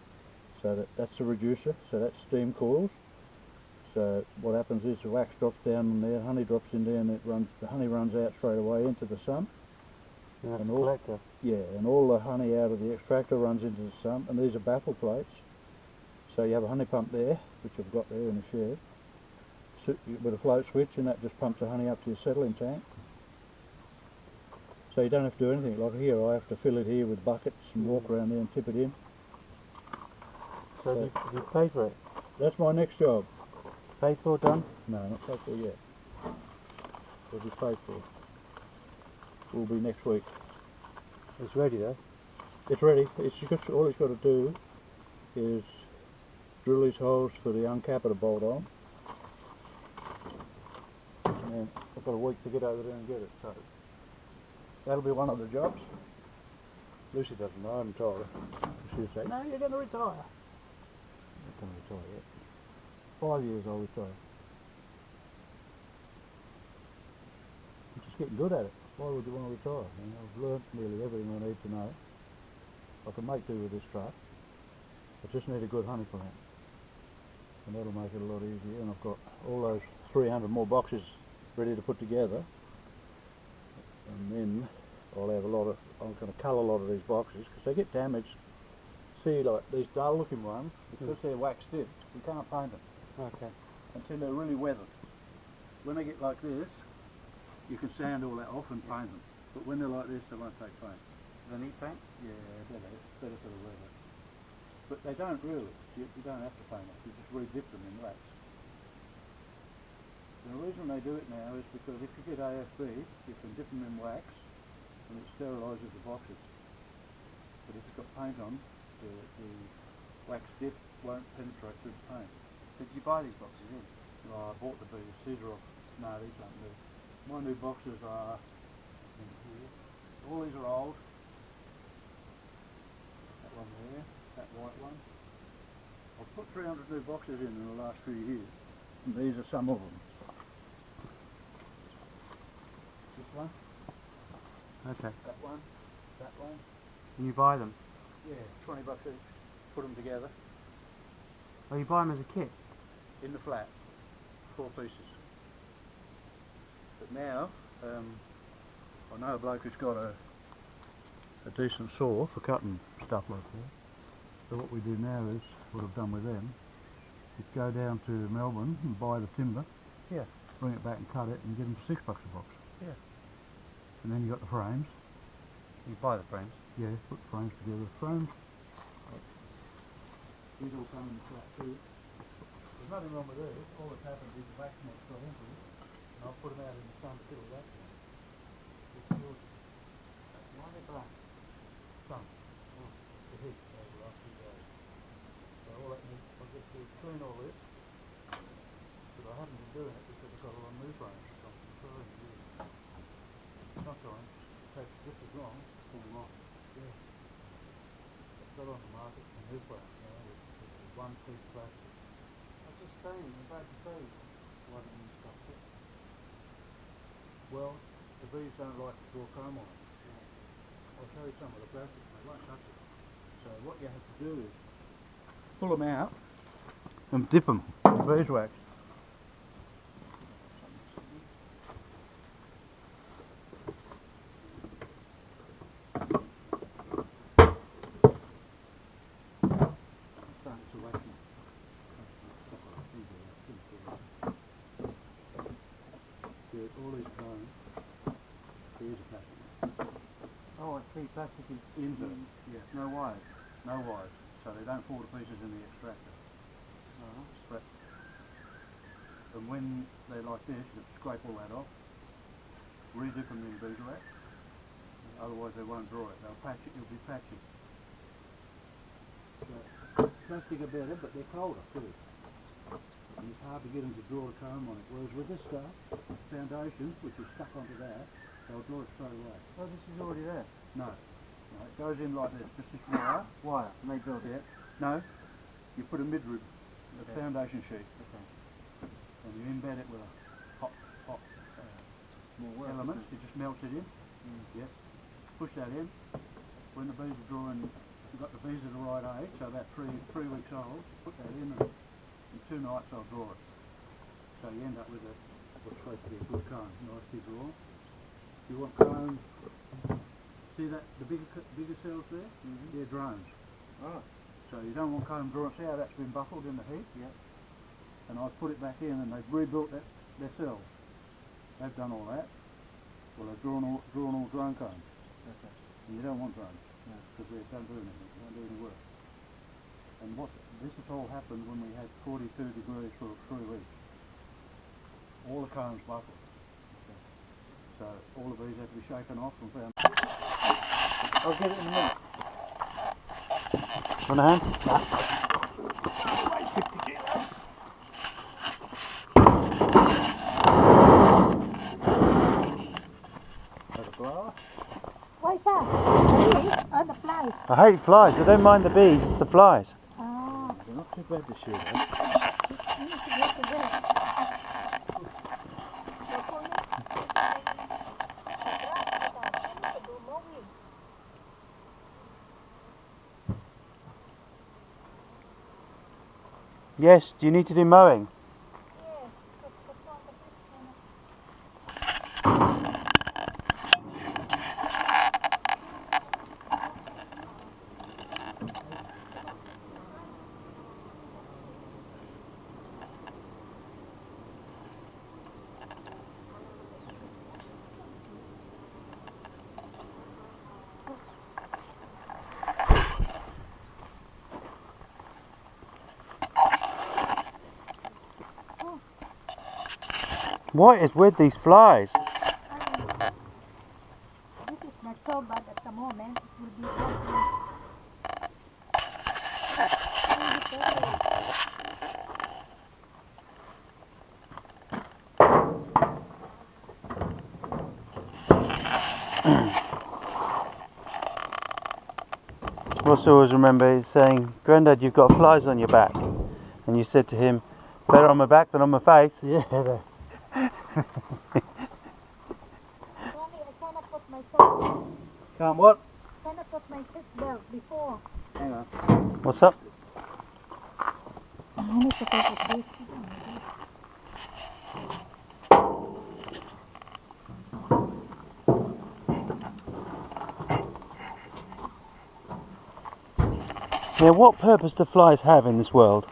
Speaker 2: So that's the reducer. So that's steam coils. So what happens is the wax drops down in there, honey drops in there, and the honey runs out straight away into the sump.
Speaker 1: And that's
Speaker 2: And
Speaker 1: a
Speaker 2: all,
Speaker 1: collector.
Speaker 2: yeah, and all the honey out of the extractor runs into the sump, and these are baffle plates. So you have a honey pump there, which I've got there in the shed, with a float switch, and that just pumps the honey up to your settling tank. So you don't have to do anything. Like here, I have to fill it here with buckets and walk around there and tip it in.
Speaker 1: So do you pay for it?
Speaker 2: That's my next job.
Speaker 1: Paid for, done?
Speaker 2: No, not paid for yet. It'll be paid for. Will be next week.
Speaker 1: It's ready though.
Speaker 2: It's ready. All it's got to do is drill these holes for the uncapper to bolt on. And then I've got a week to get over there and get it. So that'll be one of the jobs. Lucy doesn't know, I haven't told her. She'll say, no, you're going to retire. I'm not going to retire yet. 5 years I'll retire. I'm just getting good at it. Why would you want to retire? I mean, I've learnt nearly everything I need to know. I can make do with this truck. I just need a good honey plant. And that'll make it a lot easier. And I've got all those 300 more boxes ready to put together. And then I'll have I'm going to cull a lot of these boxes because they get damaged. See, like these dull looking ones, because they're wax dipped, you can't paint them.
Speaker 1: Okay.
Speaker 2: Until they're really weathered. When they get like this, you can sand all that off and paint them. But when they're like this, they won't take paint.
Speaker 1: Do they need paint?
Speaker 2: Yeah, better for the weather. But they don't really. You don't have to paint it. You just re-dip them in wax. The reason they do it now is because if you get AFB, you can dip them in wax and it sterilises the boxes. But if it's got paint on, the wax dip won't penetrate through the paint.
Speaker 1: Did you buy these boxes in?
Speaker 2: Oh, I bought the bees. These are off. No, these aren't new. My new boxes are in here. All these are old. That one there, that white one. I've put 300 new boxes in the last few years. And these are some of them. This one,
Speaker 1: Okay.
Speaker 2: that one, that one.
Speaker 1: And you buy them?
Speaker 2: Yeah, 20 bucks each. Put them together
Speaker 1: Oh, you buy them as a kit?
Speaker 2: in the flat. 4 pieces. But now, I know a bloke who's got a decent saw for cutting stuff like that. So what we do now is, what I've done with them, is go down to Melbourne and buy the timber.
Speaker 1: Yeah.
Speaker 2: Bring it back and cut it and give them $6 a box.
Speaker 1: Yeah.
Speaker 2: And then you got the frames.
Speaker 1: You buy the frames?
Speaker 2: Yeah, put the frames together. Frames. These all come in the flat too. There's nothing wrong with these. All that's happened is the wax net's got into it. And I'll put them out in the sun still. That's it. It's yours. Why are they black? sun. The heat over the last few days. So all that needs, I'll just do is clean all this. But I haven't been doing it because I've got a lot of move range, so I'm preferring to do it. Sometimes it takes just as long to pull them off. Yeah. I've got on the market some move range now with one piece of plastic.
Speaker 1: I was just saying, I'm about to say, why don't you stop it?
Speaker 2: Well, the bees don't like to draw comb on it. I'll show you some of the plastic, they won't touch it. So what you have to do is pull them out and dip them in beeswax. All these combs, here's a plastic.
Speaker 1: Oh, I see, plastic is
Speaker 2: Into it. Yeah, no wires. No wires. So they don't fall to pieces in the extractor. But, and when they're like this, you scrape all that off, re-dip them in beeswax, otherwise they won't draw it. They'll patch it, you'll be patchy. So, plastic are better, but they're colder too. And it's hard to get them to draw a comb on it. Whereas with this stuff, foundation, which is stuck onto that, they'll draw it straight away.
Speaker 1: Oh, this is already there?
Speaker 2: No. No, it goes in like this, just this wire.
Speaker 1: Wire, and they build it?
Speaker 2: No, you put a midrib, a
Speaker 1: Okay.
Speaker 2: foundation sheet,
Speaker 1: Okay.
Speaker 2: and you embed it with a hot element. You just melt it in. Yep. Push that in. When the bees are drawing, you've got the bees at the right age, so about three weeks old. Put that in, and in 2 nights I'll draw it. So you end up with what's supposed to be a good comb, nice big draw. You want comb. See that the bigger cells there? They're drones.
Speaker 1: Oh.
Speaker 2: So you don't want comb drawn. See how that's been buckled in the heat?
Speaker 1: Yeah.
Speaker 2: And I've put it back in, and they've rebuilt their cells. They've done all that. Well, they've drawn all drone combs.
Speaker 1: Okay.
Speaker 2: And you don't want drones,
Speaker 1: No.
Speaker 2: because they don't do anything. They don't do any work. And this has all happened when we had 42 degrees for 3 weeks. All the combs buckled.
Speaker 1: Okay.
Speaker 2: So all the bees had to be shaken off and found.
Speaker 1: I'll get it in a minute.
Speaker 2: Want a hand?
Speaker 3: What's that? The bees or the flies?
Speaker 1: I hate flies, I don't mind the bees, it's the flies.
Speaker 3: Oh,
Speaker 2: They're not too bad this year, though.
Speaker 3: I need to get to this.
Speaker 1: Yes, do you need to do mowing? What is with these flies?
Speaker 3: This is not so bad at the moment. It will be
Speaker 1: Ross always remember saying, "Grandad, you've got flies on your back," and you said to him, "Better on my back than on my face."
Speaker 2: Yeah.
Speaker 3: Mommy, I cannot put my seat.
Speaker 2: Can't what?
Speaker 3: Cannot put my seat belt before.
Speaker 2: Hang on.
Speaker 1: What's up?
Speaker 3: I need to take it this.
Speaker 1: Now, what purpose do flies have in this world?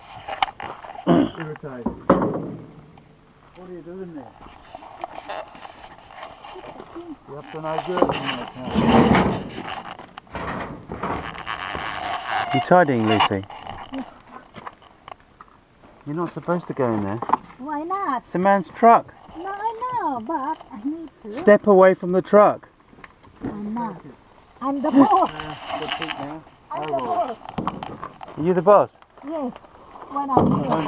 Speaker 2: Irritated. What are you doing there? You're up to no good.
Speaker 1: You tidying, Lucy? You're not supposed to go in there.
Speaker 3: Why not?
Speaker 1: It's a man's truck.
Speaker 3: No, I know, but I need to.
Speaker 1: Step away from the truck.
Speaker 3: I'm not. I'm the boss.
Speaker 1: Good peek now.
Speaker 3: I'm the boss.
Speaker 1: Are you the boss?
Speaker 3: Yes. When I'm here.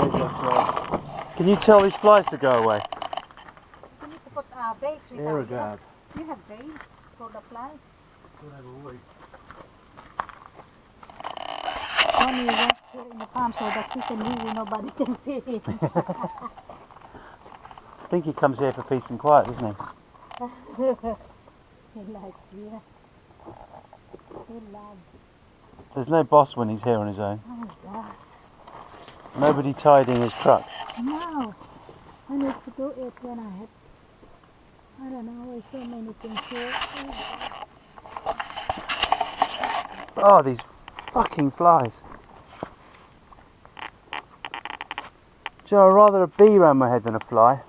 Speaker 1: Can you tell these flies to go away?
Speaker 3: You need to put baits with
Speaker 2: Air
Speaker 3: that.
Speaker 2: guard.
Speaker 3: You have baits for the flies. Tony went here in the farm so that he can leave, nobody can see him.
Speaker 1: I think he comes here for peace and quiet, doesn't he?
Speaker 3: He likes beer. He loves.
Speaker 1: There's no boss when he's here on his own.
Speaker 3: Oh gosh.
Speaker 1: Nobody tidying his truck.
Speaker 3: No. I need to do it when I don't know, there's so many things here.
Speaker 1: Oh, these fucking flies. Do you know, I'd rather a bee around my head than a fly.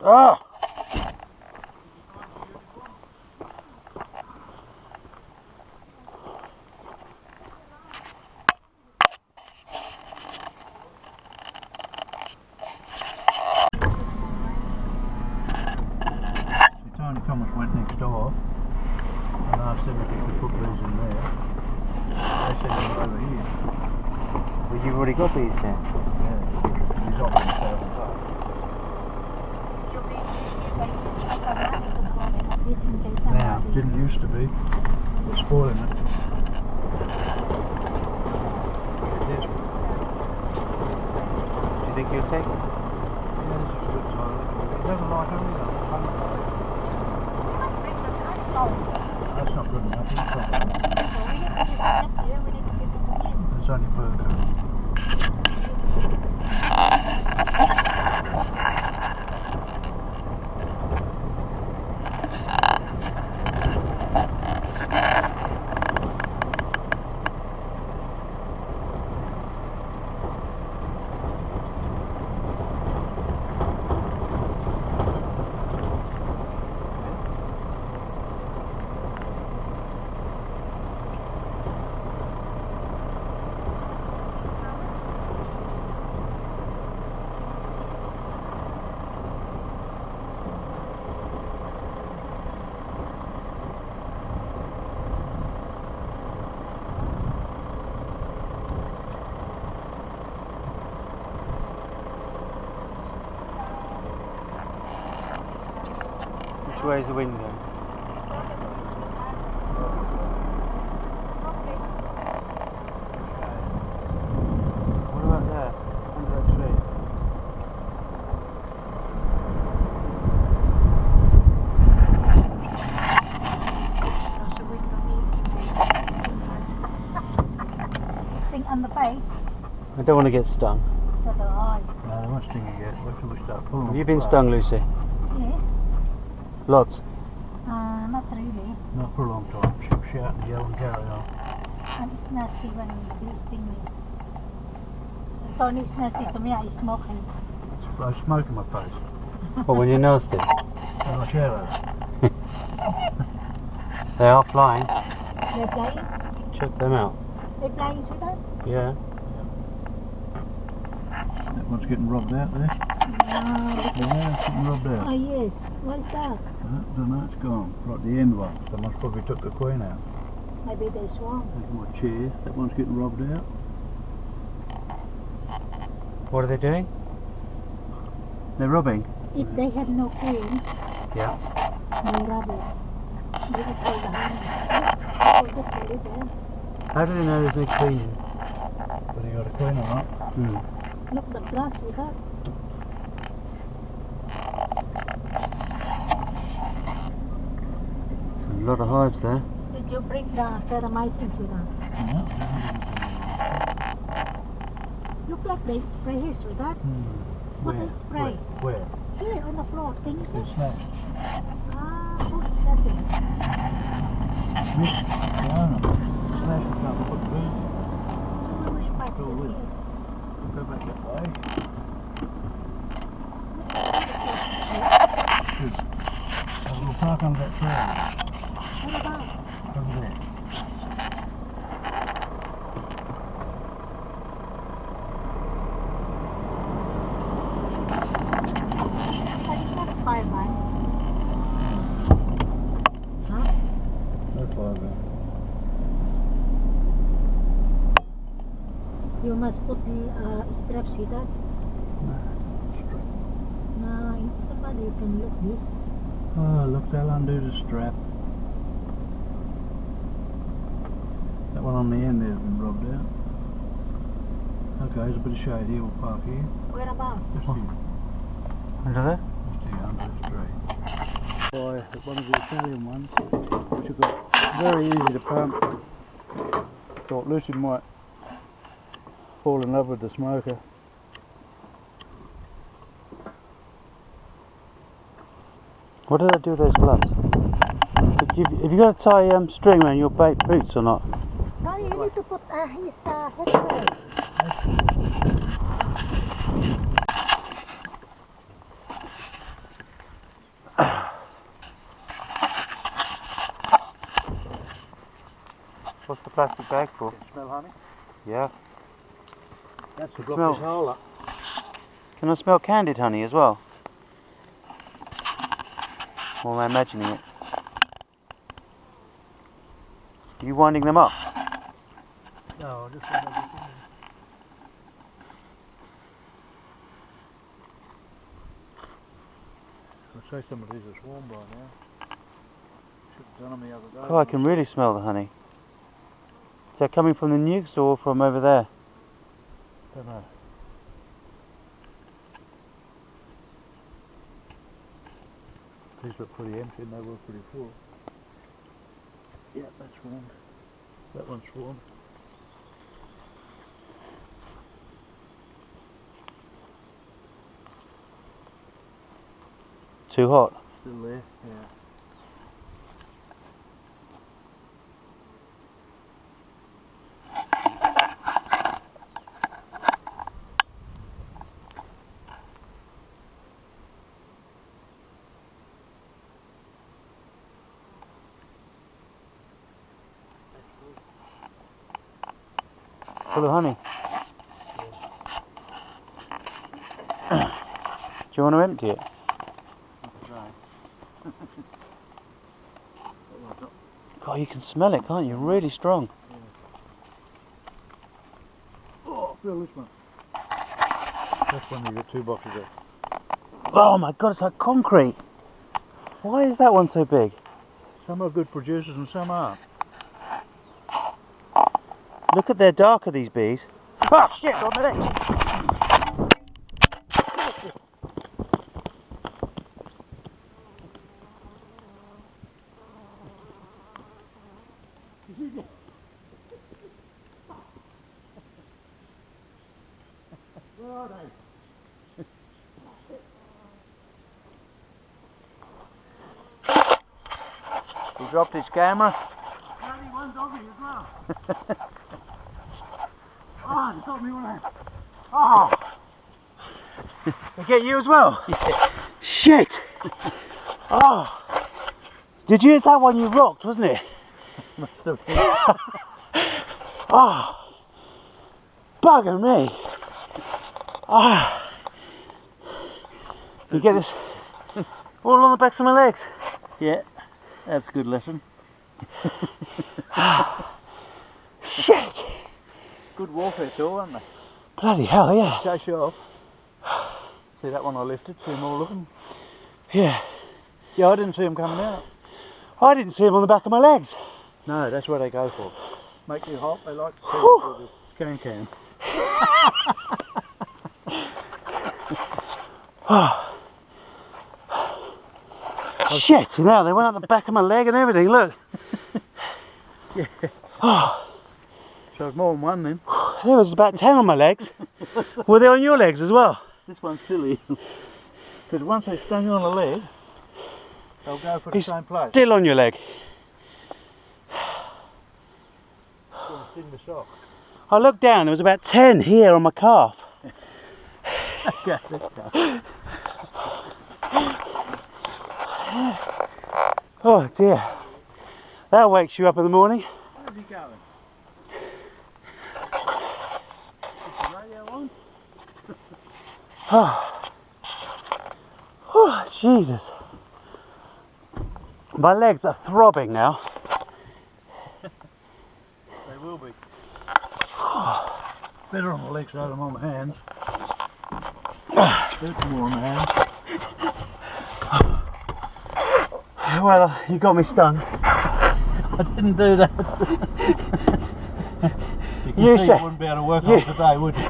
Speaker 1: Ah!
Speaker 2: Tony Thomas went next door and asked them if he could put these in there. They said they were over here.
Speaker 1: Well, you've already got these here.
Speaker 2: Yeah, he's off in the south park.
Speaker 3: This in case
Speaker 2: Now,
Speaker 3: somebody...
Speaker 2: didn't used to be. They're spoiling it.
Speaker 1: Do you think you'll take it?
Speaker 2: Yeah, this is a good time. It doesn't like honey though. That's not good enough. It's It's only burger.
Speaker 1: Which way is the wind going? What about there? Under that tree?
Speaker 3: This thing on the face,
Speaker 1: I don't want to get stung.
Speaker 3: so the eye.
Speaker 2: No, they won't sting you yet. Wait till we start pulling.
Speaker 1: Have you been stung, Lucy?
Speaker 3: Yes.
Speaker 1: Lots.
Speaker 3: Not really.
Speaker 2: Not for a long time. She'll shout and yell and carry on.
Speaker 3: And it's nasty when they sting me. Tony's nasty to me, I smoke him.
Speaker 2: I smoke in my face.
Speaker 1: But when you're nasty,
Speaker 2: And I share those.
Speaker 1: they are flying.
Speaker 3: They're flying?
Speaker 1: Check them out.
Speaker 3: They're flying, sweetheart?
Speaker 1: Yeah.
Speaker 2: That one's getting rubbed out there. Yeah, it's getting rubbed out.
Speaker 3: Oh yes. What is that?
Speaker 2: Don't know, it's gone. Right, the end one. They must probably took the queen out.
Speaker 3: Maybe they swarm.
Speaker 2: There's my chair. That one's getting rubbed out.
Speaker 1: What are they doing? They're rubbing.
Speaker 3: If they had no queen,
Speaker 1: Yeah.
Speaker 3: they rub it. They would hold the honey. Hold it, hold it there.
Speaker 1: How do they know there's no queen?
Speaker 2: But you got a queen or not?
Speaker 3: Look, the grass with that.
Speaker 1: A lot of hives there.
Speaker 3: Did you bring the pheromones with that? Look like they spray here, with that. What
Speaker 2: Where?
Speaker 3: they spray?
Speaker 2: Where?
Speaker 3: Here on the floor. Can you see?
Speaker 2: It's that.
Speaker 3: Who's stressing?
Speaker 2: Smash it up and put the bees in.
Speaker 3: So where will you find
Speaker 2: Go
Speaker 3: this
Speaker 2: with
Speaker 3: here?
Speaker 2: Go back that way. Good. A little park under that tree.
Speaker 3: What about?
Speaker 2: Over there.
Speaker 3: You must put straps with that. No, somebody can look this.
Speaker 2: Oh, look, they'll undo the strap. That one on the end there has been rubbed out. Okay, there's a bit of shade here, we'll park here.
Speaker 3: Where about?
Speaker 2: Just here.
Speaker 1: Under there?
Speaker 2: Just here, under this tree. By one of the Italian ones, which have got very easy to pump. Thought Lucy might fall in love with the smoker.
Speaker 1: What did I do with those gloves? Have you got to tie string around your boots or not?
Speaker 3: No, you need to put his headband.
Speaker 1: What's the plastic bag for?
Speaker 2: Can you smell honey?
Speaker 1: Yeah.
Speaker 2: That's to
Speaker 1: Smell.
Speaker 2: block this hole up.
Speaker 1: Can I smell candied honey as well? Or am I imagining it? Are you winding them up?
Speaker 2: No, I just want everything. I'd say some of these are swarm by now. Should have done them the other day.
Speaker 1: Oh, I can really smell the honey. Is that coming from the nukes or from over there?
Speaker 2: Don't know. These look pretty empty and they were pretty full. Yeah, that's swarmed. That one's swarmed.
Speaker 1: Too hot.
Speaker 2: Still there, yeah.
Speaker 1: Full of honey. Do you want to empty it? God, you can smell it, can't you? Really strong.
Speaker 2: Oh, feel this one. That's one you got 2 boxes of.
Speaker 1: Oh my God, it's like concrete. Why is that one so big?
Speaker 2: Some are good producers and some aren't.
Speaker 1: Look at they're darker, these bees. Oh shit, on my legs.
Speaker 2: Where are they?
Speaker 1: He dropped his camera.
Speaker 2: Only one doggy as well. Oh, he got me one out. Oh!
Speaker 1: They get you as well? Yeah. Shit! Oh! Did you? It's that one you rocked, wasn't it?
Speaker 2: Must have been.
Speaker 1: Oh! Bugger me! Oh! You get this all on the backs of my legs.
Speaker 2: Yeah, that's a good lesson.
Speaker 1: Shit!
Speaker 2: Good warfare tool, aren't they?
Speaker 1: Bloody hell, yeah.
Speaker 2: Chase you off. See that one I lifted? See them all looking?
Speaker 1: Yeah.
Speaker 2: Yeah, I didn't see them coming out.
Speaker 1: I didn't see him on the back of my legs.
Speaker 2: No, that's what they go for. Make you hot, they like to see you with the can.
Speaker 1: Oh. Shit, you know, they went up the back of my leg and everything, look.
Speaker 2: Yeah.
Speaker 1: Oh.
Speaker 2: So it's more than one then.
Speaker 1: There was about 10 on my legs. Were they on your legs as well?
Speaker 2: This one's silly. Because once they stung you on the leg, they'll go for the same place.
Speaker 1: Still on your leg.
Speaker 2: Gonna sting the sock.
Speaker 1: I looked down, there was about 10 here on my calf.
Speaker 2: Okay, let's go.
Speaker 1: Oh dear. That wakes you up in the morning.
Speaker 2: Where's he going? Is the radio on?
Speaker 1: Oh. Oh, Jesus. My legs are throbbing now.
Speaker 2: They will be. Better on the legs than I'm on my hands. Bit more on the hands.
Speaker 1: Well, you got me stung.
Speaker 2: I didn't do that. you wouldn't be able to work on today, would you?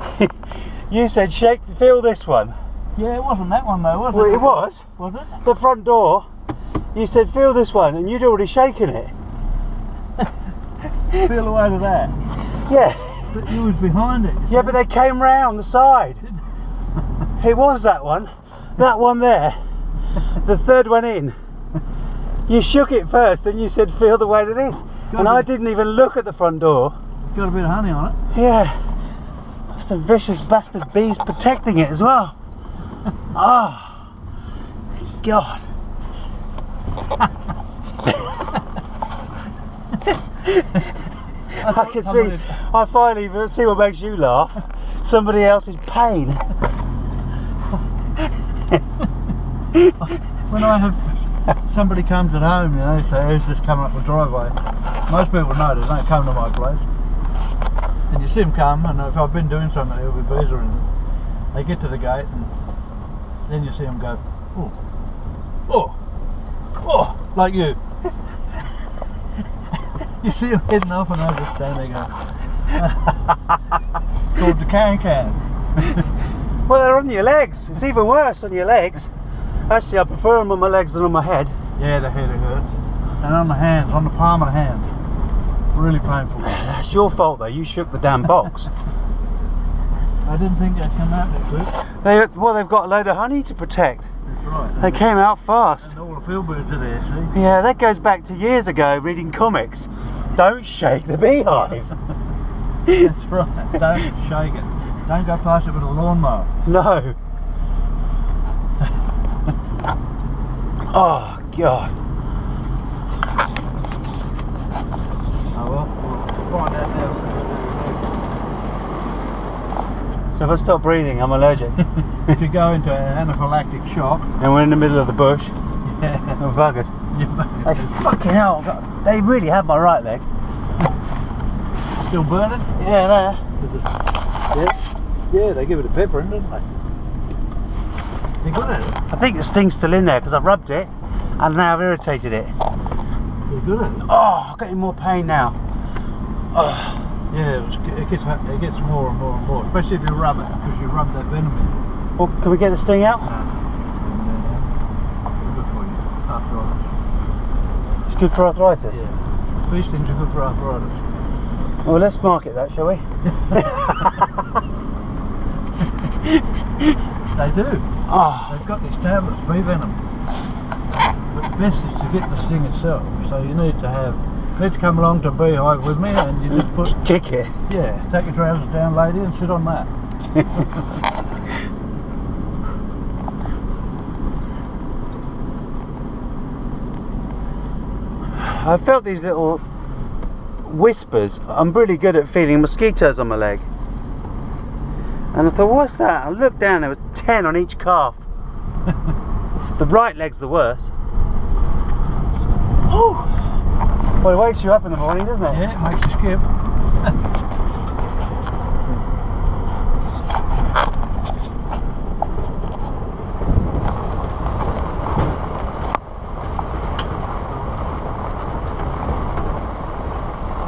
Speaker 1: You said feel this one.
Speaker 2: Yeah, it wasn't that one though, was it?
Speaker 1: Well, it was.
Speaker 2: Was it?
Speaker 1: The front door. You said feel this one, and you'd already shaken it.
Speaker 2: Feel the weight of that.
Speaker 1: Yeah.
Speaker 2: But you was behind it.
Speaker 1: Yeah, but they came round the side. It was that one. That one there. The third one in. You shook it first, and you said feel the weight of this. And I didn't even look at the front door.
Speaker 2: Got a bit of honey on it.
Speaker 1: Yeah. Some vicious bastard bees protecting it as well. Oh, God. I can see, I finally see what makes you laugh. Somebody else's pain.
Speaker 2: When I have somebody comes at home, you know, so who's just coming up the driveway, most people know they don't come to my place. And you see them come, and if I've been doing something with bees or anything, they get to the gate, and then you see them go, oh, oh, oh, like you. You see them heading off, and I just stand there going, called the can.
Speaker 1: Well, they're on your legs. It's even worse on your legs. Actually, I prefer them on my legs than on my head.
Speaker 2: Yeah, the head hurts. And on the hands, on the palm of the hands. Really painful.
Speaker 1: That's your fault though, you shook the damn box.
Speaker 2: I didn't think they'd come out that quick.
Speaker 1: Well, they've got a load of honey to protect.
Speaker 2: That's right.
Speaker 1: They came out fast.
Speaker 2: And all the field birds are there, see?
Speaker 1: Yeah, that goes back to years ago reading comics. Don't shake the beehive.
Speaker 2: That's right, don't shake it. Don't go past it with a lawnmower.
Speaker 1: No. Oh, God.
Speaker 2: Oh well, we'll find out now.
Speaker 1: So if I stop breathing, I'm allergic.
Speaker 2: If you go into an anaphylactic shock.
Speaker 1: And we're in the middle of the bush.
Speaker 2: Yeah.
Speaker 1: I'm buggered. They fucking hell, they really had my right leg.
Speaker 2: Still burning?
Speaker 1: Yeah, there.
Speaker 2: Yeah, they give it a pepper in, don't they? You're good at it.
Speaker 1: I think the sting's still in there because I've rubbed it and now I've irritated it.
Speaker 2: You're good at it.
Speaker 1: Oh, I'm getting more pain now. Oh.
Speaker 2: Yeah, it gets more and more and more, especially if you rub it, because you rub that venom in.
Speaker 1: Well, can we get the sting out?
Speaker 2: No. Good for you. Arthritis.
Speaker 1: It's good for arthritis?
Speaker 2: Yeah. Bee stings are good for arthritis.
Speaker 1: Well, let's market that, shall we?
Speaker 2: They do.
Speaker 1: Oh.
Speaker 2: They've got these tablets, bee venom. But the best is to get the sting itself. So you need to come along to a beehive with me, and you just
Speaker 1: kick it.
Speaker 2: Yeah, take your trousers down, lady, and sit on that.
Speaker 1: I felt these little whispers. I'm really good at feeling mosquitoes on my leg. And I thought, what's that? I looked down, there was 10 on each calf. The right leg's the worst. Oh. Well, it wakes you up in the morning, doesn't it?
Speaker 2: Yeah, it makes you skip.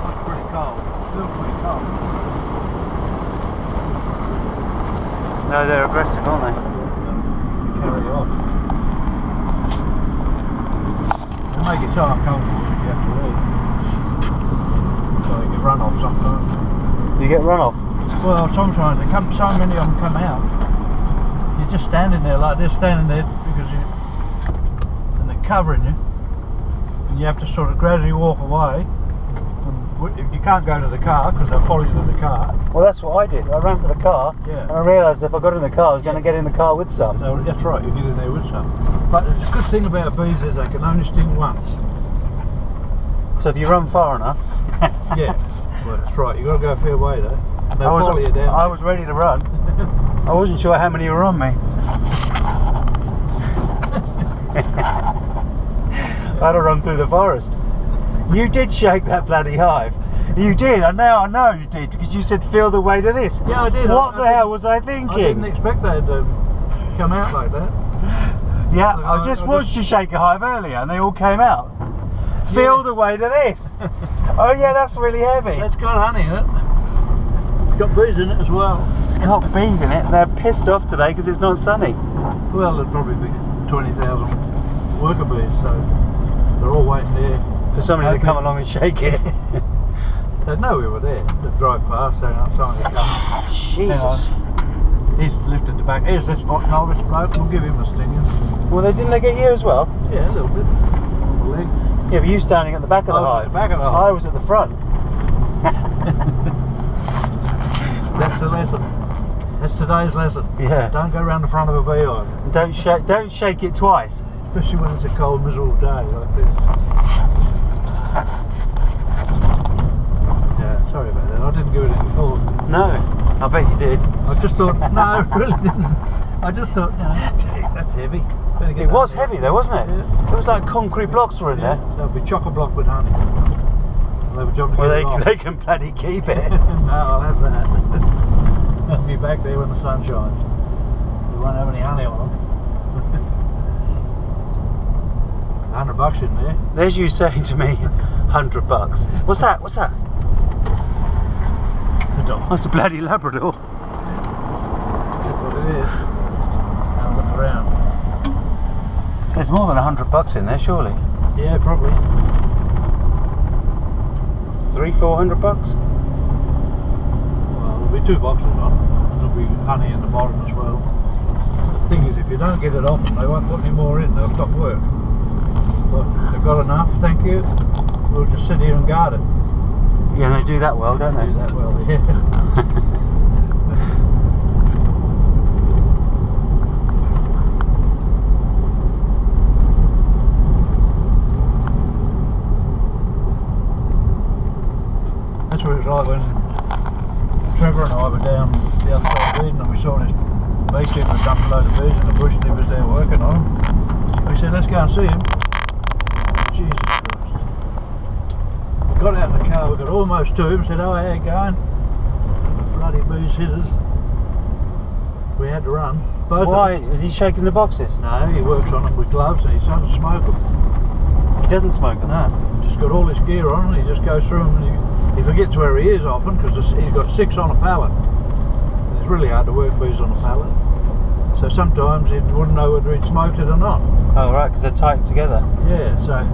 Speaker 2: It's pretty cold. Still pretty cold.
Speaker 1: No, they're aggressive, aren't they?
Speaker 2: Carry on. They make it so uncomfortable that you have to leave. So you get run off sometimes.
Speaker 1: Do you get run off?
Speaker 2: Well, sometimes so many of them come out. You're just standing there like this, standing there because and they're covering you, and you have to sort of gradually walk away. And you can't go to the car because they'll follow you to the car.
Speaker 1: Well, that's what I did. I ran for the car,
Speaker 2: Yeah.
Speaker 1: and I realised if I got in the car, I was going to get in the car with some.
Speaker 2: So that's right, you get in there with some. But the good thing about bees is they can only sting once.
Speaker 1: So if you run far enough.
Speaker 2: Yeah, well, that's right. You've got to go a fair way though. They'll follow you down.
Speaker 1: I was ready to run. I wasn't sure how many were on me. I'd have run through the forest. You did shake that bloody hive. You did, I know you did, because you said feel the weight of this.
Speaker 2: Yeah, I did.
Speaker 1: What the hell was I thinking?
Speaker 2: I didn't expect they'd come out like that.
Speaker 1: Yeah,
Speaker 2: Like,
Speaker 1: I just watched you shake a hive earlier and they all came out. Feel the weight of this. Oh yeah, that's really heavy.
Speaker 2: That's got honey in it. It's got bees in it as well.
Speaker 1: It's got bees in it. They're pissed off today because it's not sunny.
Speaker 2: Well, there'd probably be 20,000 worker bees, so they're all waiting there.
Speaker 1: For somebody to come along and shake it.
Speaker 2: They'd know we were there. They'd drive past, saying, "Oh, somebody come."
Speaker 1: Jesus.
Speaker 2: He's lifted the back. Here's this novice bloke. We'll give him a stinging.
Speaker 1: Well, didn't they get you as well?
Speaker 2: Yeah, a little bit. On the leg.
Speaker 1: Yeah, but you standing at the back of the hive.
Speaker 2: At the back of the hive.
Speaker 1: I was at the front.
Speaker 2: That's the lesson. That's today's lesson.
Speaker 1: Yeah.
Speaker 2: Don't go around the front of a beehive.
Speaker 1: Don't shake it twice.
Speaker 2: Especially when it's a cold, miserable day like this. Yeah, sorry about that. I didn't give it any thought.
Speaker 1: No, I bet you did.
Speaker 2: I just thought, no, I really didn't. I just thought, gee, that's heavy.
Speaker 1: It was heavy though, wasn't it?
Speaker 2: Yeah.
Speaker 1: It was like concrete blocks were in there.
Speaker 2: They'll be chock-a-block with honey. They'll have a job to get it off.
Speaker 1: They can bloody keep it.
Speaker 2: No, I'll have that. I'll be back there when the sun shines. We won't have any honey on them. $100 in there.
Speaker 1: There's you saying to me, $100. What's that? What's that?
Speaker 2: A dog.
Speaker 1: That's a bloody Labrador.
Speaker 2: That's what it is. Now look around.
Speaker 1: There's more than $100 in there, surely.
Speaker 2: Yeah, probably.
Speaker 1: $300-400?
Speaker 2: Well, there'll be 2 boxes on. There'll be honey in the bottom as well. The thing is, if you don't get it off them, they won't put any more in. They'll stop work. But they've got enough, thank you. We'll just sit here and guard it.
Speaker 1: Yeah, they do that well, don't they?
Speaker 2: Do that well, yeah. That's what it was like when Trevor and I were down the other side of Eden and we saw this beekeeper dump a load of bees in the bush and he was there working on them. We said, let's go and see him. Jesus Christ. We got out in the car, we got almost to him, said, oh, how you going? Bloody bees hit us. We had to run. Both
Speaker 1: Why?
Speaker 2: of us.
Speaker 1: Is he shaking the boxes?
Speaker 2: No, he works on them with gloves and he doesn't smoke them.
Speaker 1: He doesn't smoke them?
Speaker 2: No, just got all his gear on and he just goes through them and he forgets where he is often because he's got 6 on a pallet. It's really hard to work bees on a pallet. So sometimes he wouldn't know whether he'd smoked it or not.
Speaker 1: Oh right, because they're tight together.
Speaker 2: Yeah, so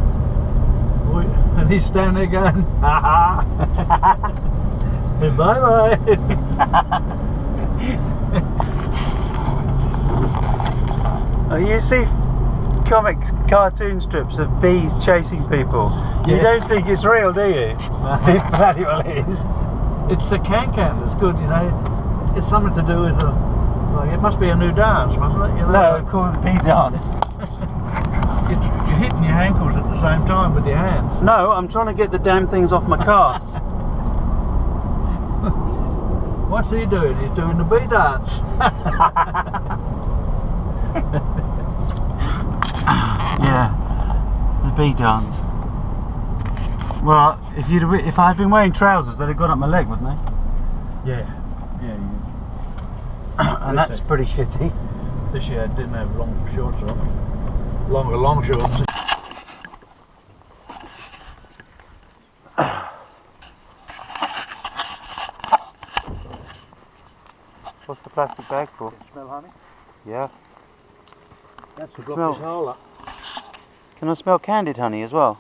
Speaker 2: and he's standing there going, ha ha, bye bye.
Speaker 1: You see comics, cartoon strips of bees chasing people. You
Speaker 2: Yeah.
Speaker 1: don't think it's real, do you? It bloody well is.
Speaker 2: It's the can-can that's good, you know. It's something to do with like, it must be a new dance, mustn't it? You know,
Speaker 1: No,
Speaker 2: like,
Speaker 1: called the bee dance.
Speaker 2: you're hitting your ankles at the same time with your hands.
Speaker 1: No, I'm trying to get the damn things off my calves.
Speaker 2: What's he doing? He's doing the bee dance.
Speaker 1: Yeah, the bee dance. Well, if I had been wearing trousers, they'd have gone up my leg, wouldn't they?
Speaker 2: Yeah, yeah.
Speaker 1: And that's pretty shitty.
Speaker 2: This year I didn't have long shorts on. Long shorts.
Speaker 1: What's the plastic bag for?
Speaker 2: Smell honey?
Speaker 1: Yeah.
Speaker 2: That's to
Speaker 1: It
Speaker 2: block
Speaker 1: smells-
Speaker 2: this hole up.
Speaker 1: Can I smell candied honey as well?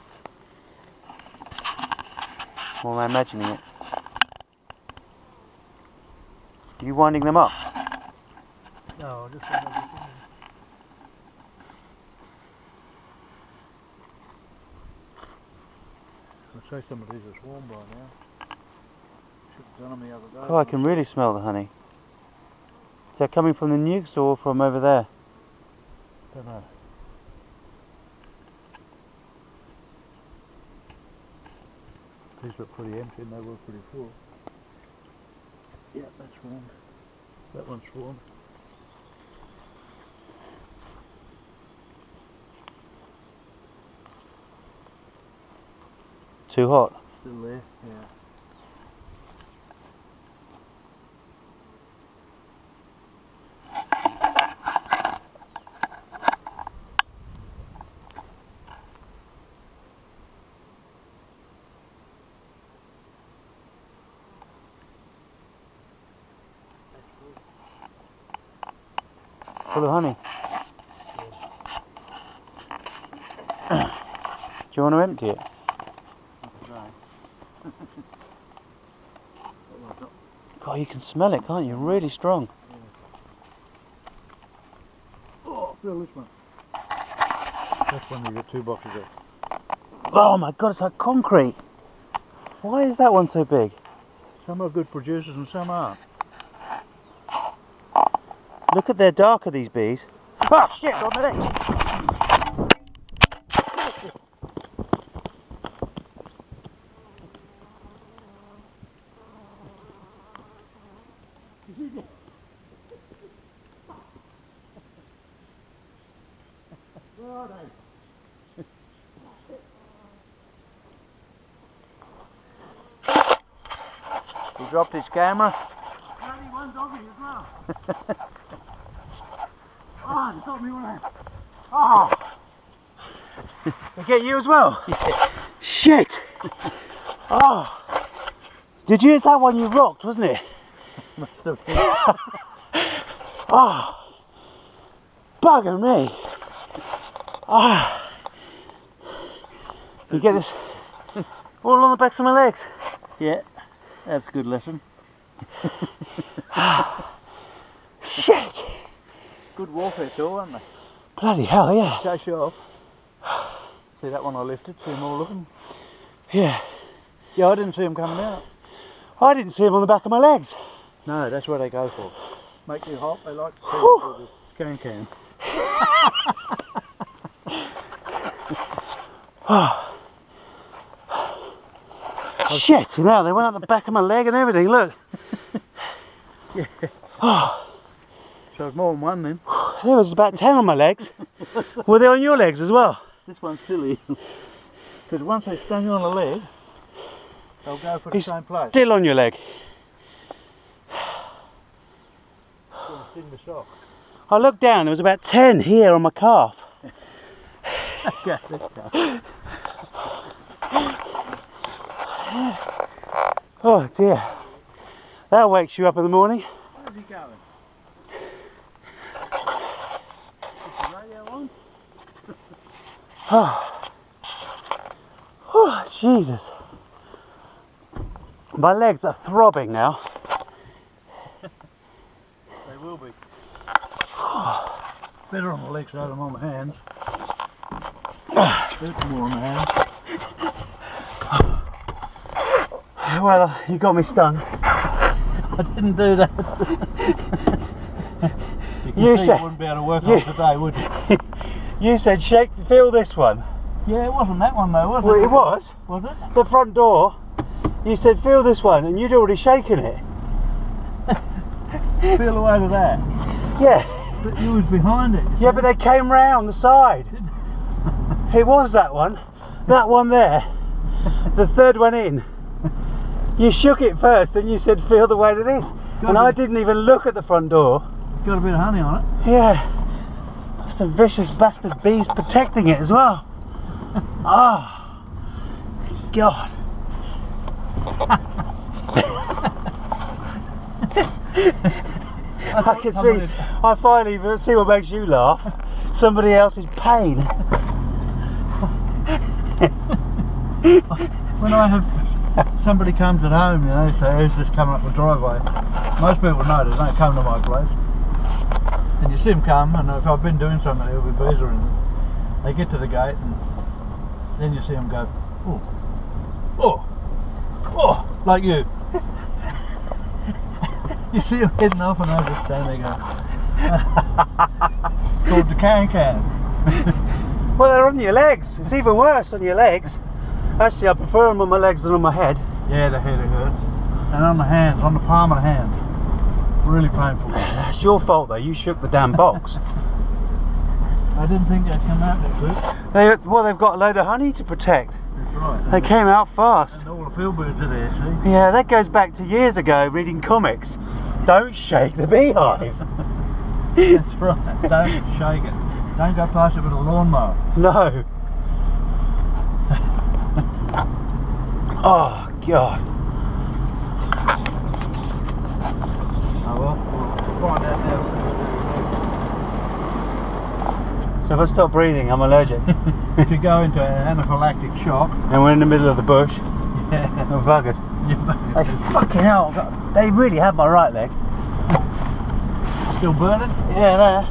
Speaker 1: Or am I imagining it? Are you winding them up?
Speaker 2: No, I just want everything. I'd say some of these are swarm by now. Should have done them the other day.
Speaker 1: Oh, I can really smell the honey. Is that coming from the nukes or from over there?
Speaker 2: Don't know. These look pretty empty and they were pretty full. Yeah, that's swarmed. That one's swarmed.
Speaker 1: Too hot?
Speaker 2: Still there, yeah.
Speaker 1: full of honey. Do you want to empty it? God, you can smell it, can't you? Really strong.
Speaker 2: Oh, feel this one. That's one you get 2 boxes of.
Speaker 1: Oh my God, it's like concrete. Why is that one so big?
Speaker 2: Some are good producers and some aren't.
Speaker 1: Look at they're darker, these bees. Oh shit, on my legs.
Speaker 2: Where are they?
Speaker 1: He dropped his camera.
Speaker 2: Only one doggy as well. Oh, he got me one.
Speaker 1: Oh! They get you as well?
Speaker 2: Yeah.
Speaker 1: Shit! Oh! Did you? It's that one you rocked, wasn't it?
Speaker 2: Must have been.
Speaker 1: Oh! Bugger me! Ah! You get this all on the backs of my legs.
Speaker 2: Yeah, that's a good lesson.
Speaker 1: Shit!
Speaker 2: Good warfare tool, aren't they?
Speaker 1: Bloody hell, yeah.
Speaker 2: Chase you off. See that one I lifted? See them all looking?
Speaker 1: Yeah.
Speaker 2: Yeah, I didn't see them coming out.
Speaker 1: I didn't see them on the back of my legs.
Speaker 2: No, that's what they go for. Make you hot, they like to see
Speaker 1: Whew.
Speaker 2: it with the can.
Speaker 1: Oh. Shit, you know, they went up the back of my leg and everything, look.
Speaker 2: Yeah.
Speaker 1: Oh.
Speaker 2: So it's more than one then.
Speaker 1: There was about 10 on my legs. Were they on your legs as well?
Speaker 2: This one's silly. Because once they sting you on the leg, they'll go for the same place.
Speaker 1: Still on your leg.
Speaker 2: Gonna sting the sock.
Speaker 1: I looked down, there was about 10 here on my calf.
Speaker 2: Okay, let's go.
Speaker 1: Oh dear. That wakes you up in the morning.
Speaker 2: Where's he going? Is the radio on?
Speaker 1: Oh. Oh, Jesus. My legs are throbbing now.
Speaker 2: They will be. Better on the legs than on my hands. It's more on the hands.
Speaker 1: Well, you got me stung.
Speaker 2: I didn't do that. You
Speaker 1: said
Speaker 2: wouldn't be able to work on today, would you?
Speaker 1: You said feel this one.
Speaker 2: Yeah, it wasn't that one though, was it?
Speaker 1: Well, it was.
Speaker 2: Was it?
Speaker 1: The front door. You said feel this one, and you'd already shaken it.
Speaker 2: Feel the way to that.
Speaker 1: Yeah.
Speaker 2: But you was behind it.
Speaker 1: Yeah, but they came round the side. It was that one. That one there. The third one in. You shook it first, then you said feel the weight of this. And I didn't even look at the front door.
Speaker 2: Got a bit of honey on it.
Speaker 1: Yeah. Some vicious bastard bees protecting it as well. Oh. God. I can see, I finally see what makes you laugh. Somebody else's pain.
Speaker 2: When I have somebody comes at home, you know, so who's just coming up the driveway, most people know they don't come to my place. And you see them come, and if I've been doing something, there'll be bees around them. They get to the gate, and then you see them go, oh, oh, oh, like you. You see them heading off, and I just stand there going, called the can.
Speaker 1: Well, they're on your legs. It's even worse on your legs. Actually, I prefer them on my legs than on my head.
Speaker 2: Yeah, the head hurts. And on the hands, on the palm of the hands. Really painful.
Speaker 1: That's your fault though, you shook the damn box.
Speaker 2: I didn't think they'd come out that quick.
Speaker 1: Well, they've got a load of honey to protect.
Speaker 2: That's right.
Speaker 1: They came out fast.
Speaker 2: And all the field birds are there, see?
Speaker 1: Yeah, that goes back to years ago reading comics. Don't shake the beehive.
Speaker 2: That's right. Don't shake it. Don't go past it with a lawnmower.
Speaker 1: No. Oh, God.
Speaker 2: Oh well, we'll find out now.
Speaker 1: So if I stop breathing, I'm allergic.
Speaker 2: If you go into an anaphylactic shock,
Speaker 1: And we're in the middle of the bush.
Speaker 2: yeah,
Speaker 1: I'm buggered. They fucking hell, they really had my right leg.
Speaker 2: still burning.
Speaker 1: Yeah, there.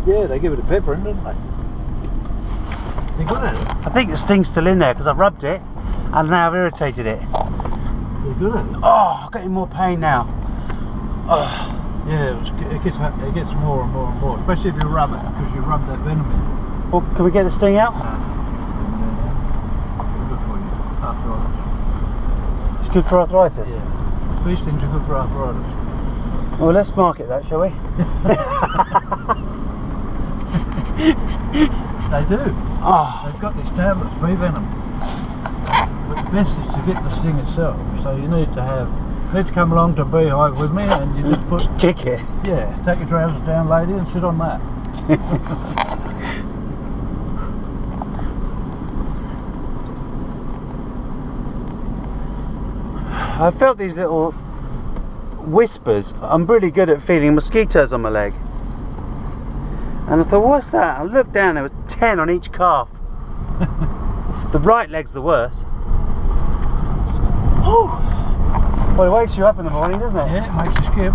Speaker 2: Yeah, they give it a pepper in, don't they? They're good at it.
Speaker 1: I think the sting's still in there because I've rubbed it and now I've irritated it.
Speaker 2: They're good at it.
Speaker 1: Oh, I'm getting more pain now. Oh.
Speaker 2: Yeah, it gets more and more and more, especially if you rub it, because you rub that venom in.
Speaker 1: Well, can we get the sting out?
Speaker 2: No. Good for you. Arthritis.
Speaker 1: It's good for arthritis?
Speaker 2: Yeah. These things are good for arthritis.
Speaker 1: Well, let's market that, shall we?
Speaker 2: They do.
Speaker 1: Oh.
Speaker 2: They've got these tablets, bee venom. But the best is to get the sting itself. So you need to come along to a beehive with me and you just put...
Speaker 1: Kick it.
Speaker 2: Yeah, take your trousers down, lady, and sit on that.
Speaker 1: I felt these little whispers. I'm really good at feeling mosquitoes on my leg. And I thought, what's that? I looked down, there was 10 on each calf. The right leg's the worst. Oh. Well, it wakes you up in the morning, doesn't it?
Speaker 2: Yeah, it makes you skip.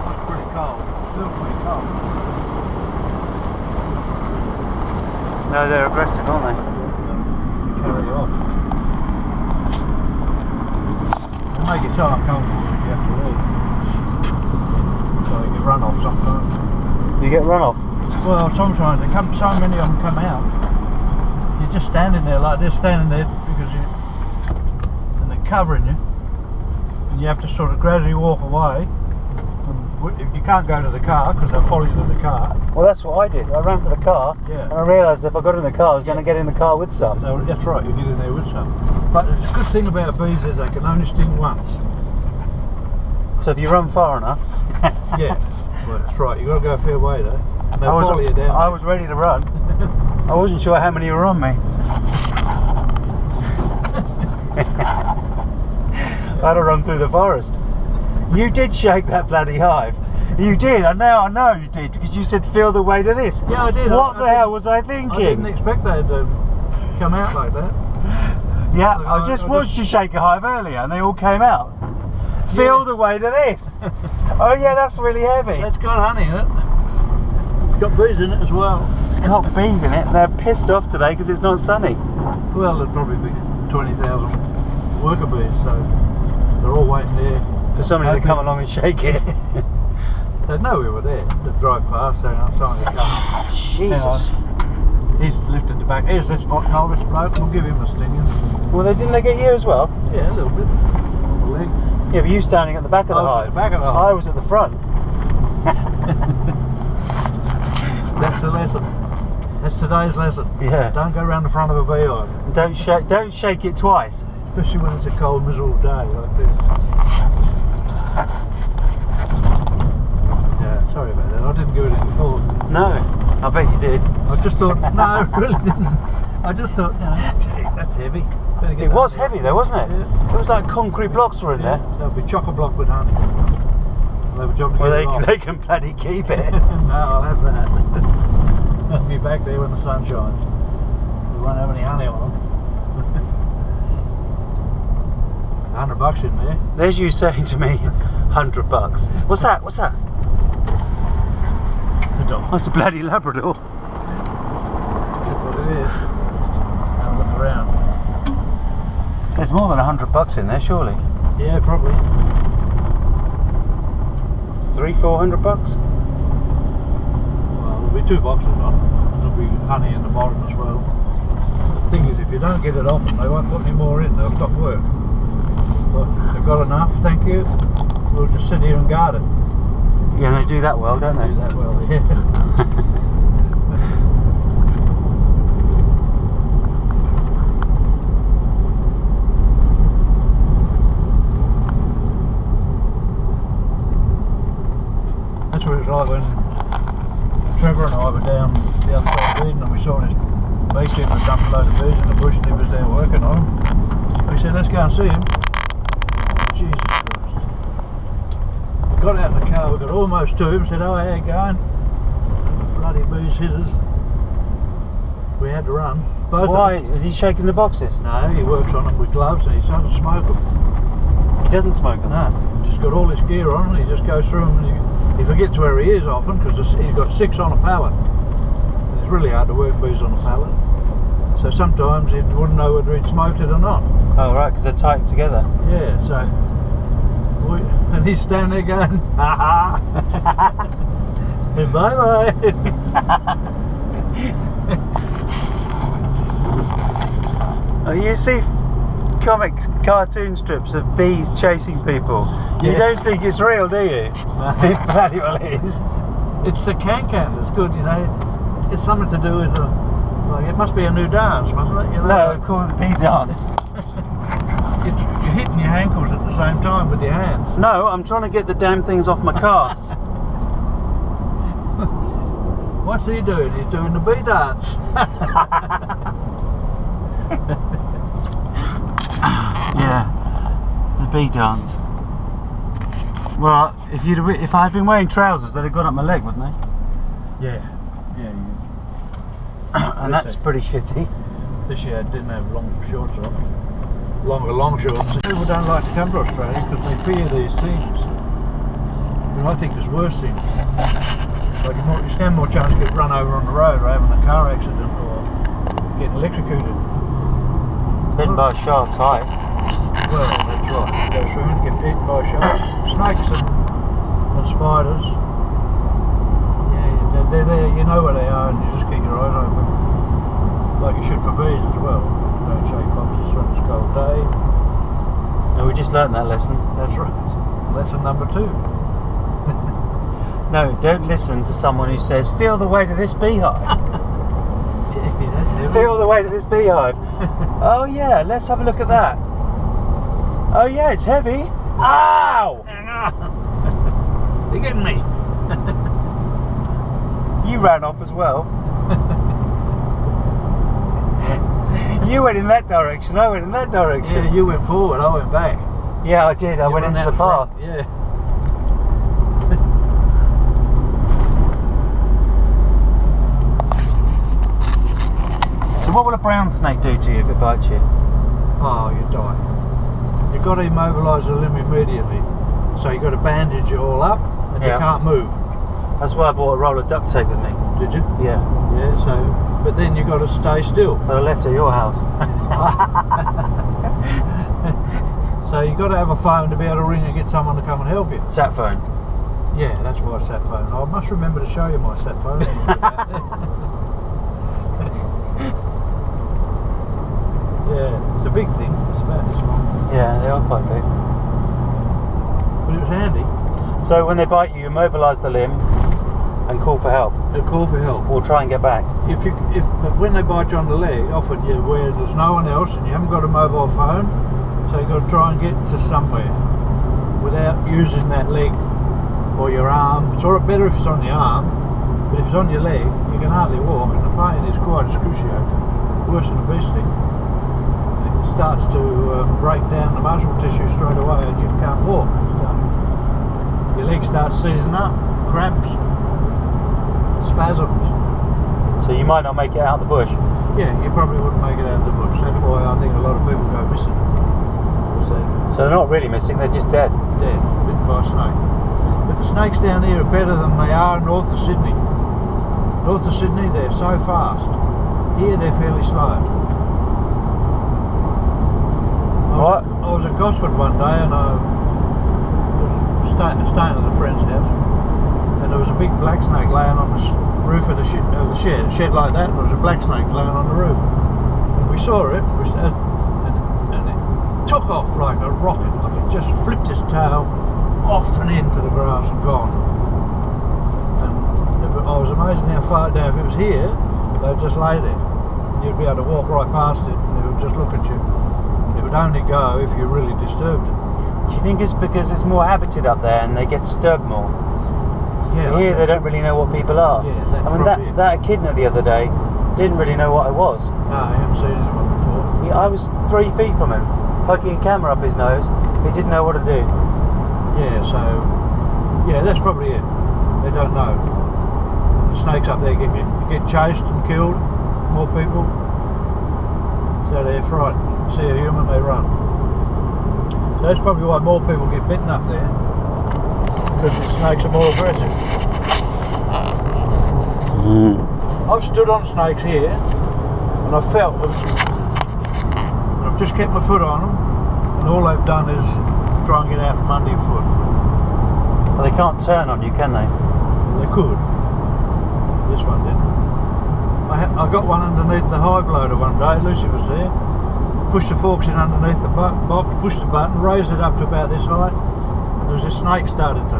Speaker 2: It's pretty cold. Still pretty cold.
Speaker 1: No, they're aggressive, aren't they?
Speaker 2: Carry you off. They make it so uncomfortable if you have to leave. So you get run off sometimes.
Speaker 1: You get run off?
Speaker 2: Well, sometimes so many of them come out. You're just standing there like this, standing there because and they're covering you, and you have to sort of gradually walk away. And you can't go to the car because they'll follow you to the car.
Speaker 1: Well, that's what I did. I ran for the car,
Speaker 2: Yeah.
Speaker 1: and I realised if I got in the car, I was going to get in the car with some.
Speaker 2: So that's right, you get in there with some. But the good thing about bees is they can only sting once.
Speaker 1: So if you run far enough...
Speaker 2: Yeah, well that's right, you've got to go a fair way though. They'll follow you down.
Speaker 1: I was ready to run. I wasn't sure how many were on me. I had to run through the forest. You did shake that bloody hive. You did, and now I know you did, because you said feel the weight of this.
Speaker 2: Yeah, I did.
Speaker 1: What the hell was I thinking?
Speaker 2: I didn't expect they to come out like that.
Speaker 1: Yeah, I just watched you shake a hive earlier and they all came out. Feel the weight of this. Oh yeah, that's really heavy.
Speaker 2: It's got honey in it. It's got bees in it as well.
Speaker 1: It's got bees in it. They're pissed off today because it's not sunny.
Speaker 2: Well, there'd probably be 20,000 worker bees, so they're all waiting there.
Speaker 1: For somebody to come along and shake it.
Speaker 2: They'd know we were there. They'd drive past, saying, "Oh, somebody come."
Speaker 1: Jesus.
Speaker 2: He's lifted the back. Here's this novice bloke. We'll give him a stinging.
Speaker 1: Well, didn't they get you as well?
Speaker 2: Yeah, a little bit. On the leg.
Speaker 1: Yeah, but you standing at the back of the hive.
Speaker 2: At the back of the hive.
Speaker 1: I was at the front.
Speaker 2: That's the lesson. That's today's lesson.
Speaker 1: Yeah.
Speaker 2: Don't go around the front of a beehive.
Speaker 1: Don't shake it twice.
Speaker 2: Especially when it's a cold, miserable day like this. Yeah, sorry about that. I didn't give it any thought.
Speaker 1: No, I bet you did.
Speaker 2: I just thought, no, I really didn't. I just thought, gee, that's heavy.
Speaker 1: It was heavy though, wasn't it?
Speaker 2: Yeah.
Speaker 1: It was like concrete blocks were in there.
Speaker 2: They'll be chock-a-block with honey. They'll have a job to
Speaker 1: Well,
Speaker 2: get it off.
Speaker 1: they can bloody keep it.
Speaker 2: No, I'll have that. I'll be back there when the sun shines. We won't have any honey on them. $100 in there.
Speaker 1: There's you saying to me, $100. What's that? What's that?
Speaker 2: The dog.
Speaker 1: That's a bloody Labrador.
Speaker 2: That's what it is. Now look around.
Speaker 1: There's more than $100 in there, surely.
Speaker 2: Yeah, probably.
Speaker 1: $300-400?
Speaker 2: Well, there'll be 2 boxes on. There'll be honey in the bottom as well. The thing is, if you don't get it off them, they won't put any more in. They'll stop work. But they've got enough, thank you. We'll just sit here and guard it.
Speaker 1: Yeah, they do that well, don't they?
Speaker 2: Do that well, yeah. That's what it's like when Trevor and I were down the other side of Eden and we saw this beekeeper dump a load of bees in the bush and he was there working on them. We said, let's go and see him. Jesus Christ. We got out of the car, we got almost to him, said, oh, how you going? And the bloody bees hit us. We had to run. Both
Speaker 1: Why?
Speaker 2: of us.
Speaker 1: Is he shaking the boxes?
Speaker 2: No, he works on them with gloves and he doesn't smoke them.
Speaker 1: He doesn't smoke them?
Speaker 2: No, just got all his gear on and he just goes through them and he forgets where he is often because he's got 6 on a pallet. It's really hard to work bees on a pallet. So sometimes he wouldn't know whether he'd smoked it or not.
Speaker 1: Oh right, because they're tight together.
Speaker 2: Yeah, so and he's standing there going, ha ha, bye bye.
Speaker 1: Oh, you see comics, cartoon strips of bees chasing people. You
Speaker 2: Yeah.
Speaker 1: don't think it's real, do you? It bloody well is.
Speaker 2: It's the can-can that's good, you know. It's something to do with like, it must be a new dance, mustn't it? You know?
Speaker 1: No, called the bee dance.
Speaker 2: You're hitting your ankles at the same time with your hands.
Speaker 1: No, I'm trying to get the damn things off my calves.
Speaker 2: What's he doing? He's doing the bee dance.
Speaker 1: Yeah, the bee dance. Well, if I'd been wearing trousers, they'd have gone up my leg, wouldn't they?
Speaker 2: Yeah, yeah.
Speaker 1: And that's pretty shitty.
Speaker 2: This year I didn't have long shorts on. Long shorts. People don't like to come to Australia because they fear these things. But I think there's worse things. Like you stand more chance to get run over on the road or having a car accident or getting electrocuted.
Speaker 1: Bitten by a shark's eye.
Speaker 2: Well, that's right. You go swimming, get eaten by a shark. Snakes and spiders. Yeah, they're there, you know where they are and you just keep your eyes open. Like you should for bees as well. Don't shake boxes when it's a cold day.
Speaker 1: No, we just learned that lesson.
Speaker 2: That's right. Lesson number 2.
Speaker 1: No, don't listen to someone who says, feel the weight of this beehive. Feel the weight of this beehive. Oh yeah, let's have a look at that. Oh yeah, it's heavy. Ow!
Speaker 2: You're getting me.
Speaker 1: You ran off as well. You went in that direction, I went in that direction.
Speaker 2: Yeah, you went forward, I went back.
Speaker 1: Yeah, I did. I went into the path.
Speaker 2: Yeah.
Speaker 1: So what will a brown snake do to you if it bites you?
Speaker 2: Oh, you die. You've got to immobilise the limb immediately. So you've got to bandage it all up and you can't move.
Speaker 1: That's why I bought a roll of duct tape with me.
Speaker 2: Did you?
Speaker 1: Yeah.
Speaker 2: Yeah, so, but then you've got to stay still.
Speaker 1: But I left at your house.
Speaker 2: So you've got to have a phone to be able to ring and get someone to come and help you.
Speaker 1: Sat phone.
Speaker 2: Yeah, that's why sat phone. I must remember to show you my sat phone. Yeah, it's a big thing. It's about this long.
Speaker 1: Yeah, they are quite big.
Speaker 2: But it was handy.
Speaker 1: So when they bite you, immobilise the limb and call for help.
Speaker 2: They'll call for help.
Speaker 1: Or try and get back.
Speaker 2: But when they bite you on the leg, often you where there's no one else and you haven't got a mobile phone, so you've got to try and get to somewhere without using that leg or your arm. It's alright better if it's on the arm, but if it's on your leg, you can hardly walk and the pain is quite excruciating. Worse than a bee sting. It starts to break down the muscle tissue straight away and you can't walk. Your leg starts seizing up, cramps, spasms.
Speaker 1: So you might not make it out of the bush.
Speaker 2: Yeah, you probably wouldn't make it out of the bush. That's why I think a lot of people go missing.
Speaker 1: So they're not really missing, they're just dead.
Speaker 2: Dead, bitten by a snake. But the snakes down here are better than they are north of Sydney. North of Sydney, they're so fast. Here, they're fairly slow. I was at Gosford one day and I was staying at a friend's house, and there was a big black snake laying on the roof of the shed, a shed like that. There was a black snake laying on the roof, and we saw it, and it took off like a rocket. Like it just flipped its tail off and into the grass and gone. And I was amazed how far down. If it was here, they'd just lay there. You'd be able to walk right past it, and it would just look at you. It would only go if you really disturbed it.
Speaker 1: Do you think it's because it's more habited up there and they get disturbed more?
Speaker 2: Yeah.
Speaker 1: Here they don't really know what people are.
Speaker 2: Yeah, that's
Speaker 1: I mean,
Speaker 2: probably it.
Speaker 1: that echidna the other day didn't really know what I was.
Speaker 2: No, I haven't seen anyone before.
Speaker 1: I was 3 feet from him, poking a camera up his nose. He didn't know what to do.
Speaker 2: Yeah, so yeah, that's probably it. They don't know. The snakes up there get chased and killed. More people. So they're frightened. See a human, they run. So that's probably why more people get bitten up there. Because the snakes are more aggressive. I've stood on snakes here and I've felt them. And I've just kept my foot on them and all they've done is try and get out from under your foot.
Speaker 1: Well, they can't turn on you, can they?
Speaker 2: They could. This one didn't. I got one underneath the hive loader one day. Lucy was there. Pushed the forks in underneath the box, pushed the button, raised it up to about this height. There was a snake started to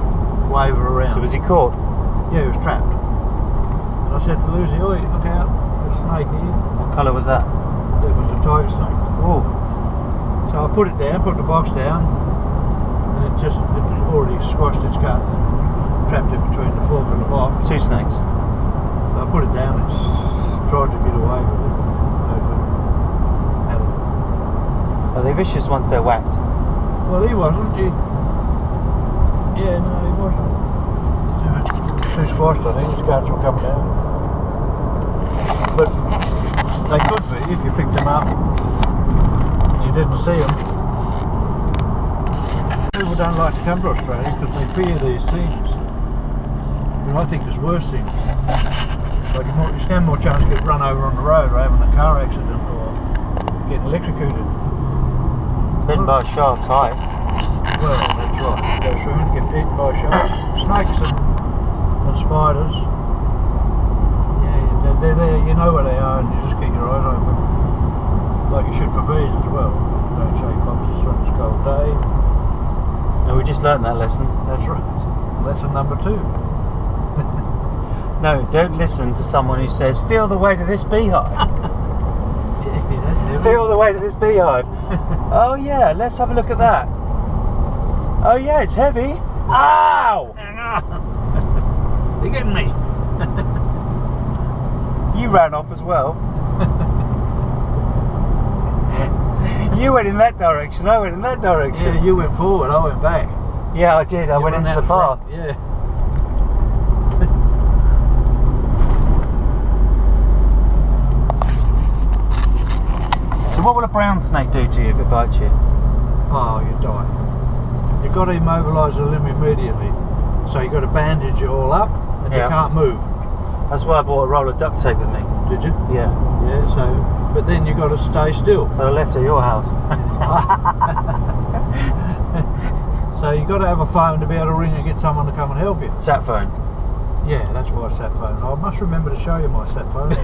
Speaker 2: waver around.
Speaker 1: So was he caught?
Speaker 2: Yeah, he was trapped. And I said to Lucy, "Oi, look out, there's a snake here."
Speaker 1: What colour was that?
Speaker 2: It was a tiger snake.
Speaker 1: Oh.
Speaker 2: So I put it down, put the box down, and it already squashed its guts, trapped it between the fork and the box.
Speaker 1: 2 snakes.
Speaker 2: So I put it down and tried to get away with it.
Speaker 1: Are they vicious once they're whacked?
Speaker 2: Well, he wasn't. Yeah, no, he wasn't. Too squashed, I think. His guts were coming out. But they could be if you picked them up. You didn't see them. People don't like to come to Australia because they fear these things. But I think there's worse things. Like you stand more chance to get run over on the road or having a car accident or getting electrocuted.
Speaker 1: Bitten by a shark's hive.
Speaker 2: Well, that's right. Go swimming, get eaten by sharks, snakes and spiders. Yeah, they're there, you know where they are and you just keep your eyes open. Like you should for bees as well. Don't shake boxes on this cold day.
Speaker 1: No, we just learned that lesson.
Speaker 2: That's right. Lesson number 2.
Speaker 1: No, don't listen to someone who says, "Feel the weight of this beehive." Feel the weight of this beehive. Oh yeah, let's have a look at that. Oh yeah, it's heavy. Ow!
Speaker 2: You're getting me.
Speaker 1: You ran off as well. You went in that direction, I went in that direction.
Speaker 2: Yeah, you went forward, I went back.
Speaker 1: Yeah, I did. I went into the path.
Speaker 2: Yeah.
Speaker 1: So what will a brown snake do to you if it bites you?
Speaker 2: Oh, you die. You've got to immobilise the limb immediately. So you've got to bandage it all up and you can't move.
Speaker 1: That's why I bought a roll of duct tape with me.
Speaker 2: Did you?
Speaker 1: Yeah.
Speaker 2: Yeah, so, but then you've got to stay still.
Speaker 1: But I left at your house.
Speaker 2: So you've got to have a phone to be able to ring and get someone to come and help you.
Speaker 1: Sat phone.
Speaker 2: Yeah, that's why sat phone. I must remember to show you my sat phone.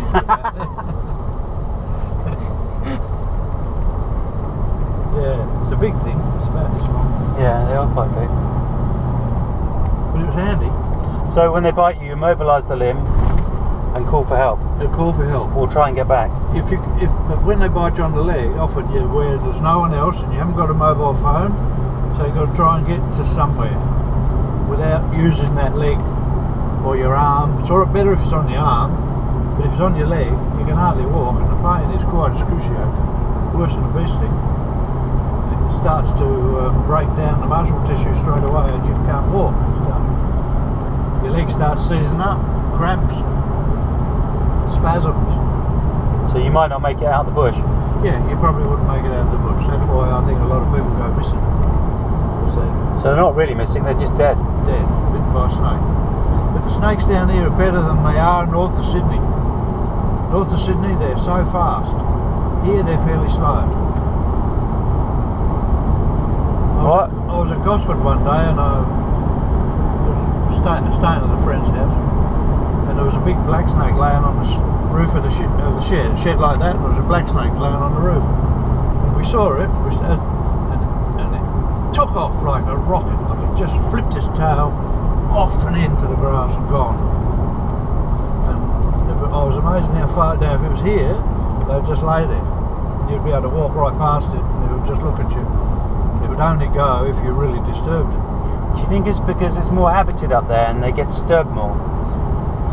Speaker 2: Yeah, it's a big thing. It's about this long.
Speaker 1: Yeah, they are quite big.
Speaker 2: But it was handy.
Speaker 1: So when they bite you, immobilise the limb and call for help.
Speaker 2: They'll call for help.
Speaker 1: Or try and get back.
Speaker 2: But when they bite you on the leg, often you where there's no one else and you haven't got a mobile phone, so you've got to try and get to somewhere without using that leg or your arm. It's better if it's on the arm, but if it's on your leg, you can hardly walk, and the pain is quite excruciating, worse than a bee sting. It starts to break down the muscle tissue straight away, and you can't walk. Your leg starts seizing up, cramps, spasms.
Speaker 1: So you might not make it out of the bush.
Speaker 2: Yeah, you probably wouldn't make it out of the bush. That's why I think a lot of people go missing.
Speaker 1: So they're not really missing, they're just dead.
Speaker 2: Dead, bitten by a snake. But the snakes down here are better than they are north of Sydney. North of Sydney, they're so fast. Here, they're fairly slow. I was at Gosford one day and I was staying at a friend's house, and there was a big black snake laying on the roof of the shed, a shed like that, and there was a black snake laying on the roof. And we saw it, and it took off like a rocket. Like it just flipped its tail off and into the grass and gone. And I was amazed how far down. If it was here, they'd just lay there. You'd be able to walk right past it, and it would just look at you. It would only go if you really disturbed it.
Speaker 1: Do you think it's because it's more habited up there and they get disturbed more?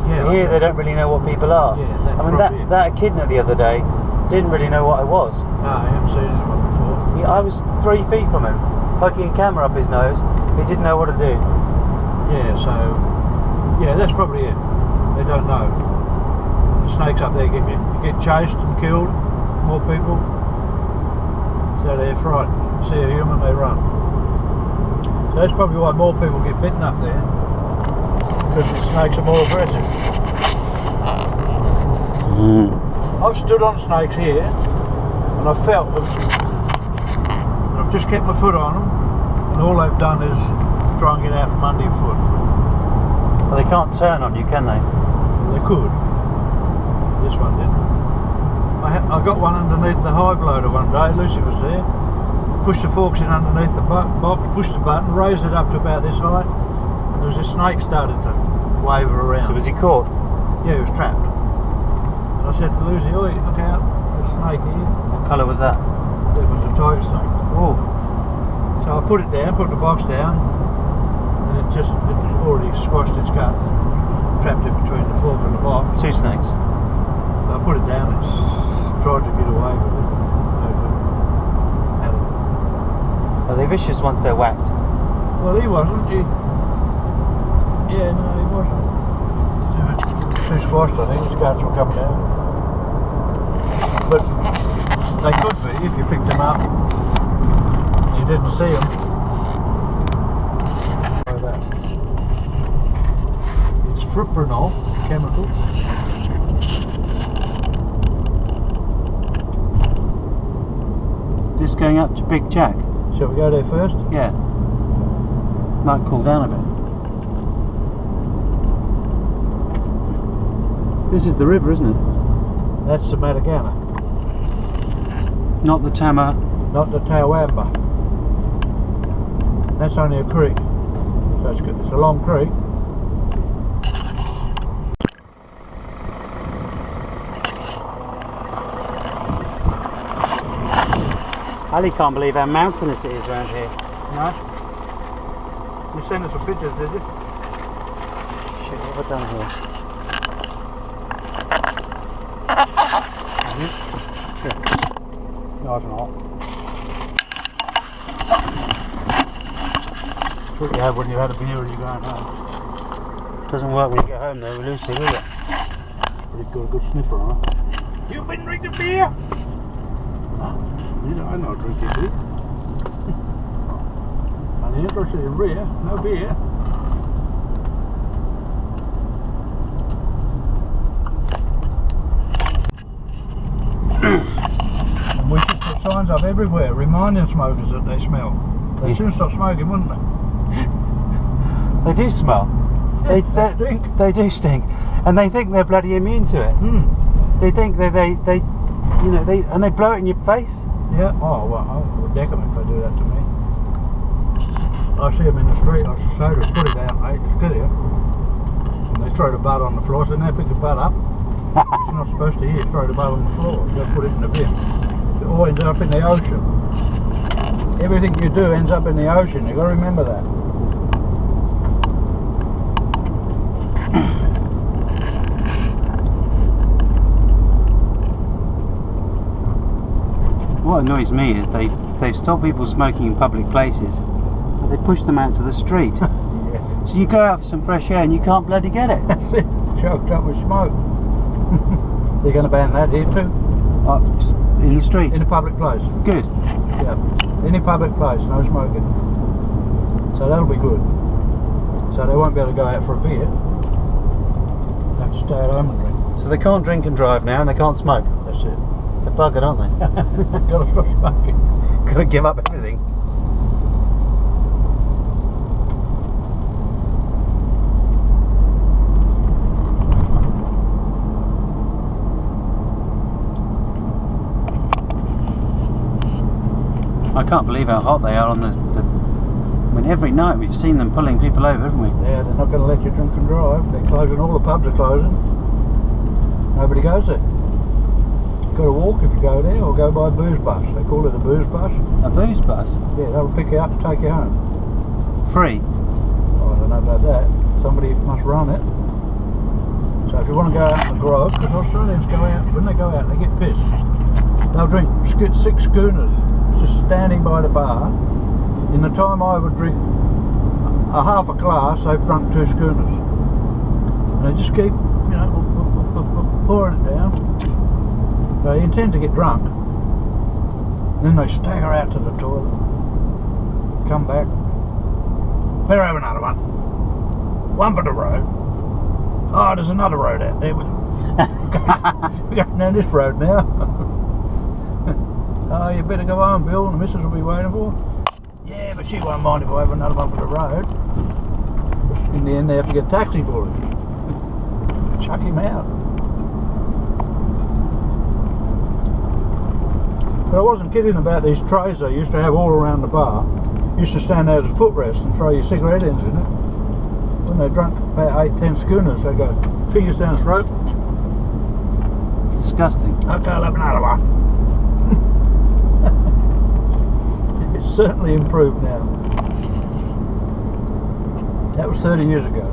Speaker 2: Yeah.
Speaker 1: Here they don't really know what people are.
Speaker 2: Yeah, that's
Speaker 1: I mean
Speaker 2: probably
Speaker 1: that echidna the other day didn't really know what I was.
Speaker 2: No, I haven't seen anyone before.
Speaker 1: I was 3 feet from him, poking a camera up his nose. He didn't know what to do.
Speaker 2: Yeah, so yeah, that's probably it. They don't know. The snakes up there get chased and killed. More people, so they're frightened. See a human, they run. So that's probably why more people get bitten up there, because the snakes are more aggressive. I've stood on snakes here, and I've felt them, and I've just kept my foot on them, and all they've done is try and get out from under your foot.
Speaker 1: Well, they can't turn on you, can they?
Speaker 2: Well, they could. This one didn't. I got one underneath the hive loader one day. Lucy was there. Pushed the forks in underneath the box, pushed the button, raised it up to about this height. There was a snake started to waver around.
Speaker 1: So was he caught?
Speaker 2: Yeah, he was trapped. And I said to Lucy, "Oi, look out, there's a snake here."
Speaker 1: What colour was that?
Speaker 2: It was a tiger snake.
Speaker 1: Oh.
Speaker 2: So I put it down, put the box down, and it's already squashed its guts, trapped it between the fork and the box.
Speaker 1: 2 snakes.
Speaker 2: So I put it down, it's tried to get away with it.
Speaker 1: Are they vicious once they're whacked?
Speaker 2: Well, he wasn't. Yeah, no, he wasn't. Too squashed, I think. His guts were coming out. But they could be if you picked them up. You didn't see them. Like that. It's fipronil chemical.
Speaker 1: Just going up to Big Jack.
Speaker 2: Shall we go there first?
Speaker 1: Yeah. Might cool down a bit. This is the river, isn't it?
Speaker 2: That's the Matagana,
Speaker 1: Not the Tama.
Speaker 2: not the Tawamba. That's only a creek. So it's good. It's a long creek.
Speaker 1: Ali can't believe how mountainous it is around here.
Speaker 2: No? You sent us some pictures, did you?
Speaker 1: Shit, what have I done here?
Speaker 2: No, it's not. That's what you have when you had a beer and you're going home.
Speaker 1: Doesn't work when you get home though with Lucy, will it?
Speaker 2: But you've got a good sniffer on it. You've been drinking beer? You know, I'm not drinking beer. I'm interested in beer, no beer. And we should put signs up everywhere reminding smokers that they smell. They'd soon stop smoking, wouldn't they?
Speaker 1: They do smell.
Speaker 2: They stink.
Speaker 1: They do stink, and they think they're bloody immune to it. They think they you know, they blow it in your face.
Speaker 2: Yeah. Oh well, I would deck them if they do that to me. I see them in the street. I say to them, put it out, mate. It's clear. And they throw the butt on the floor. So now pick the butt up. You're not supposed to hear throw the butt on the floor. You got to put it in the bin. It all ends up in the ocean. Everything you do ends up in the ocean. You got to remember that.
Speaker 1: What annoys me is they've stopped people smoking in public places, but they push them out to the street.
Speaker 2: Yeah.
Speaker 1: So you go out for some fresh air and you can't bloody get it.
Speaker 2: That's it. Choked up with smoke. They're going to ban that here too.
Speaker 1: In the street?
Speaker 2: In a public place.
Speaker 1: Good.
Speaker 2: Yeah. Any public place, no smoking. So that'll be good. So they won't be able to go out for a beer. They have to stay at home and drink.
Speaker 1: So they can't drink and drive now and they can't smoke.
Speaker 2: That's it.
Speaker 1: They're buggered, aren't they?
Speaker 2: Gotta stop smoking.
Speaker 1: Gotta give up everything. I can't believe how hot they are on I mean, every night we've seen them pulling people over, haven't we?
Speaker 2: Yeah, they're not going to let you drink and drive. They're closing, all the pubs are closing. Nobody goes there. You've got to walk if you go there, or go by a booze bus. They call it a booze bus.
Speaker 1: A booze bus?
Speaker 2: Yeah, they'll pick you up and take you home.
Speaker 1: Free?
Speaker 2: I don't know about that. Somebody must run it. So if you want to go out in the grog, because Australians go out, when they go out they get pissed. They'll drink 6 schooners just standing by the bar. In the time I would drink a half a glass, they've drunk 2 schooners. And they just keep, you know, pouring it down. They intend to get drunk. Then they stagger out to the toilet, come back. Better have another one. One for the road. Oh, there's another road out there. We're going down this road now. Oh, you better go home, Bill, and the missus will be waiting for you. Yeah, but she won't mind if I have another one for the road. In the end, they have to get a taxi for it. Chuck him out. But I wasn't kidding about these trays they used to have all around the bar. Used to stand there as a footrest and throw your cigarette ends in it. When they drunk about 8-10 schooners, they go fingers down the throat.
Speaker 1: It's disgusting.
Speaker 2: Okay, I'll have another one. It's certainly improved now. That was 30 years ago.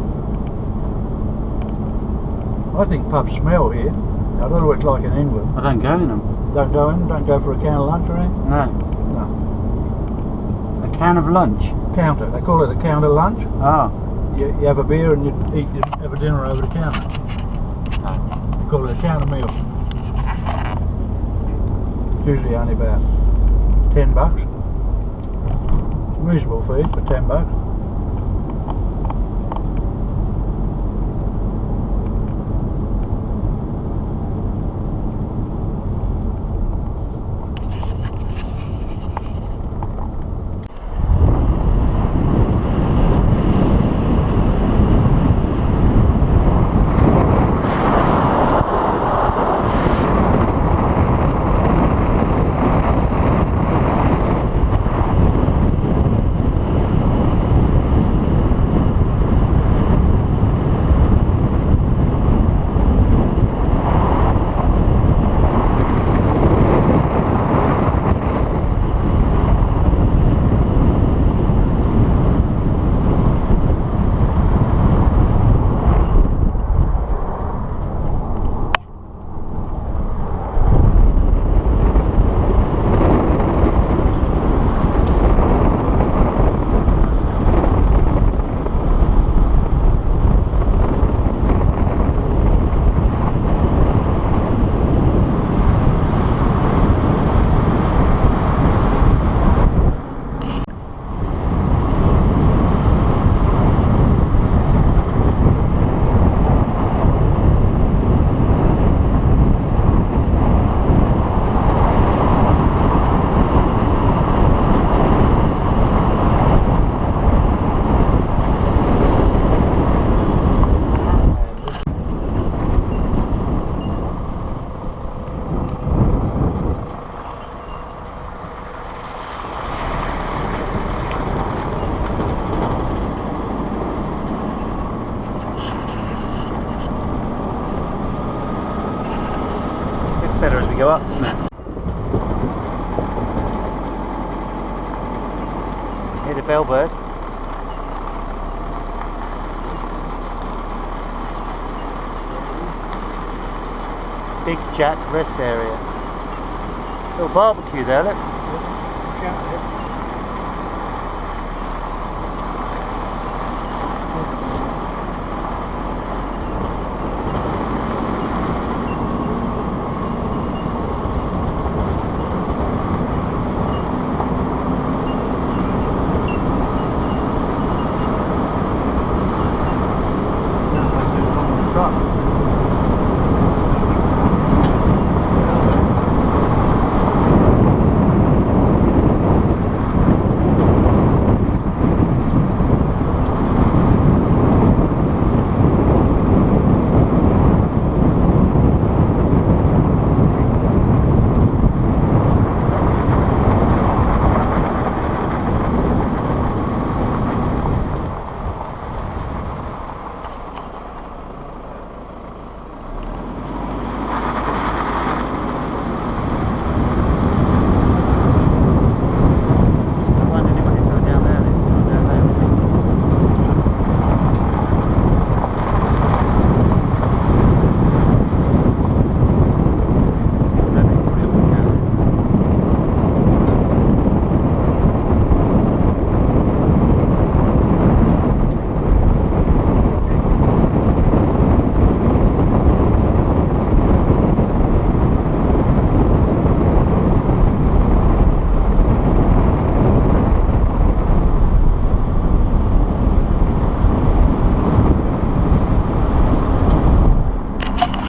Speaker 2: I think pubs smell here. I don't know what it's like in England.
Speaker 1: I don't go in them.
Speaker 2: Don't go in? Don't go for a can of lunch or anything?
Speaker 1: No.
Speaker 2: No.
Speaker 1: A can of lunch?
Speaker 2: Counter. They call it a counter lunch.
Speaker 1: Oh.
Speaker 2: You have a beer and you have a dinner over the counter. They call it a counter meal. It's usually only about $10. Reasonable fee for $10.
Speaker 1: Better as we go up, isn't it? Hear the bellbird. Big Jack rest area. Little barbecue there, look.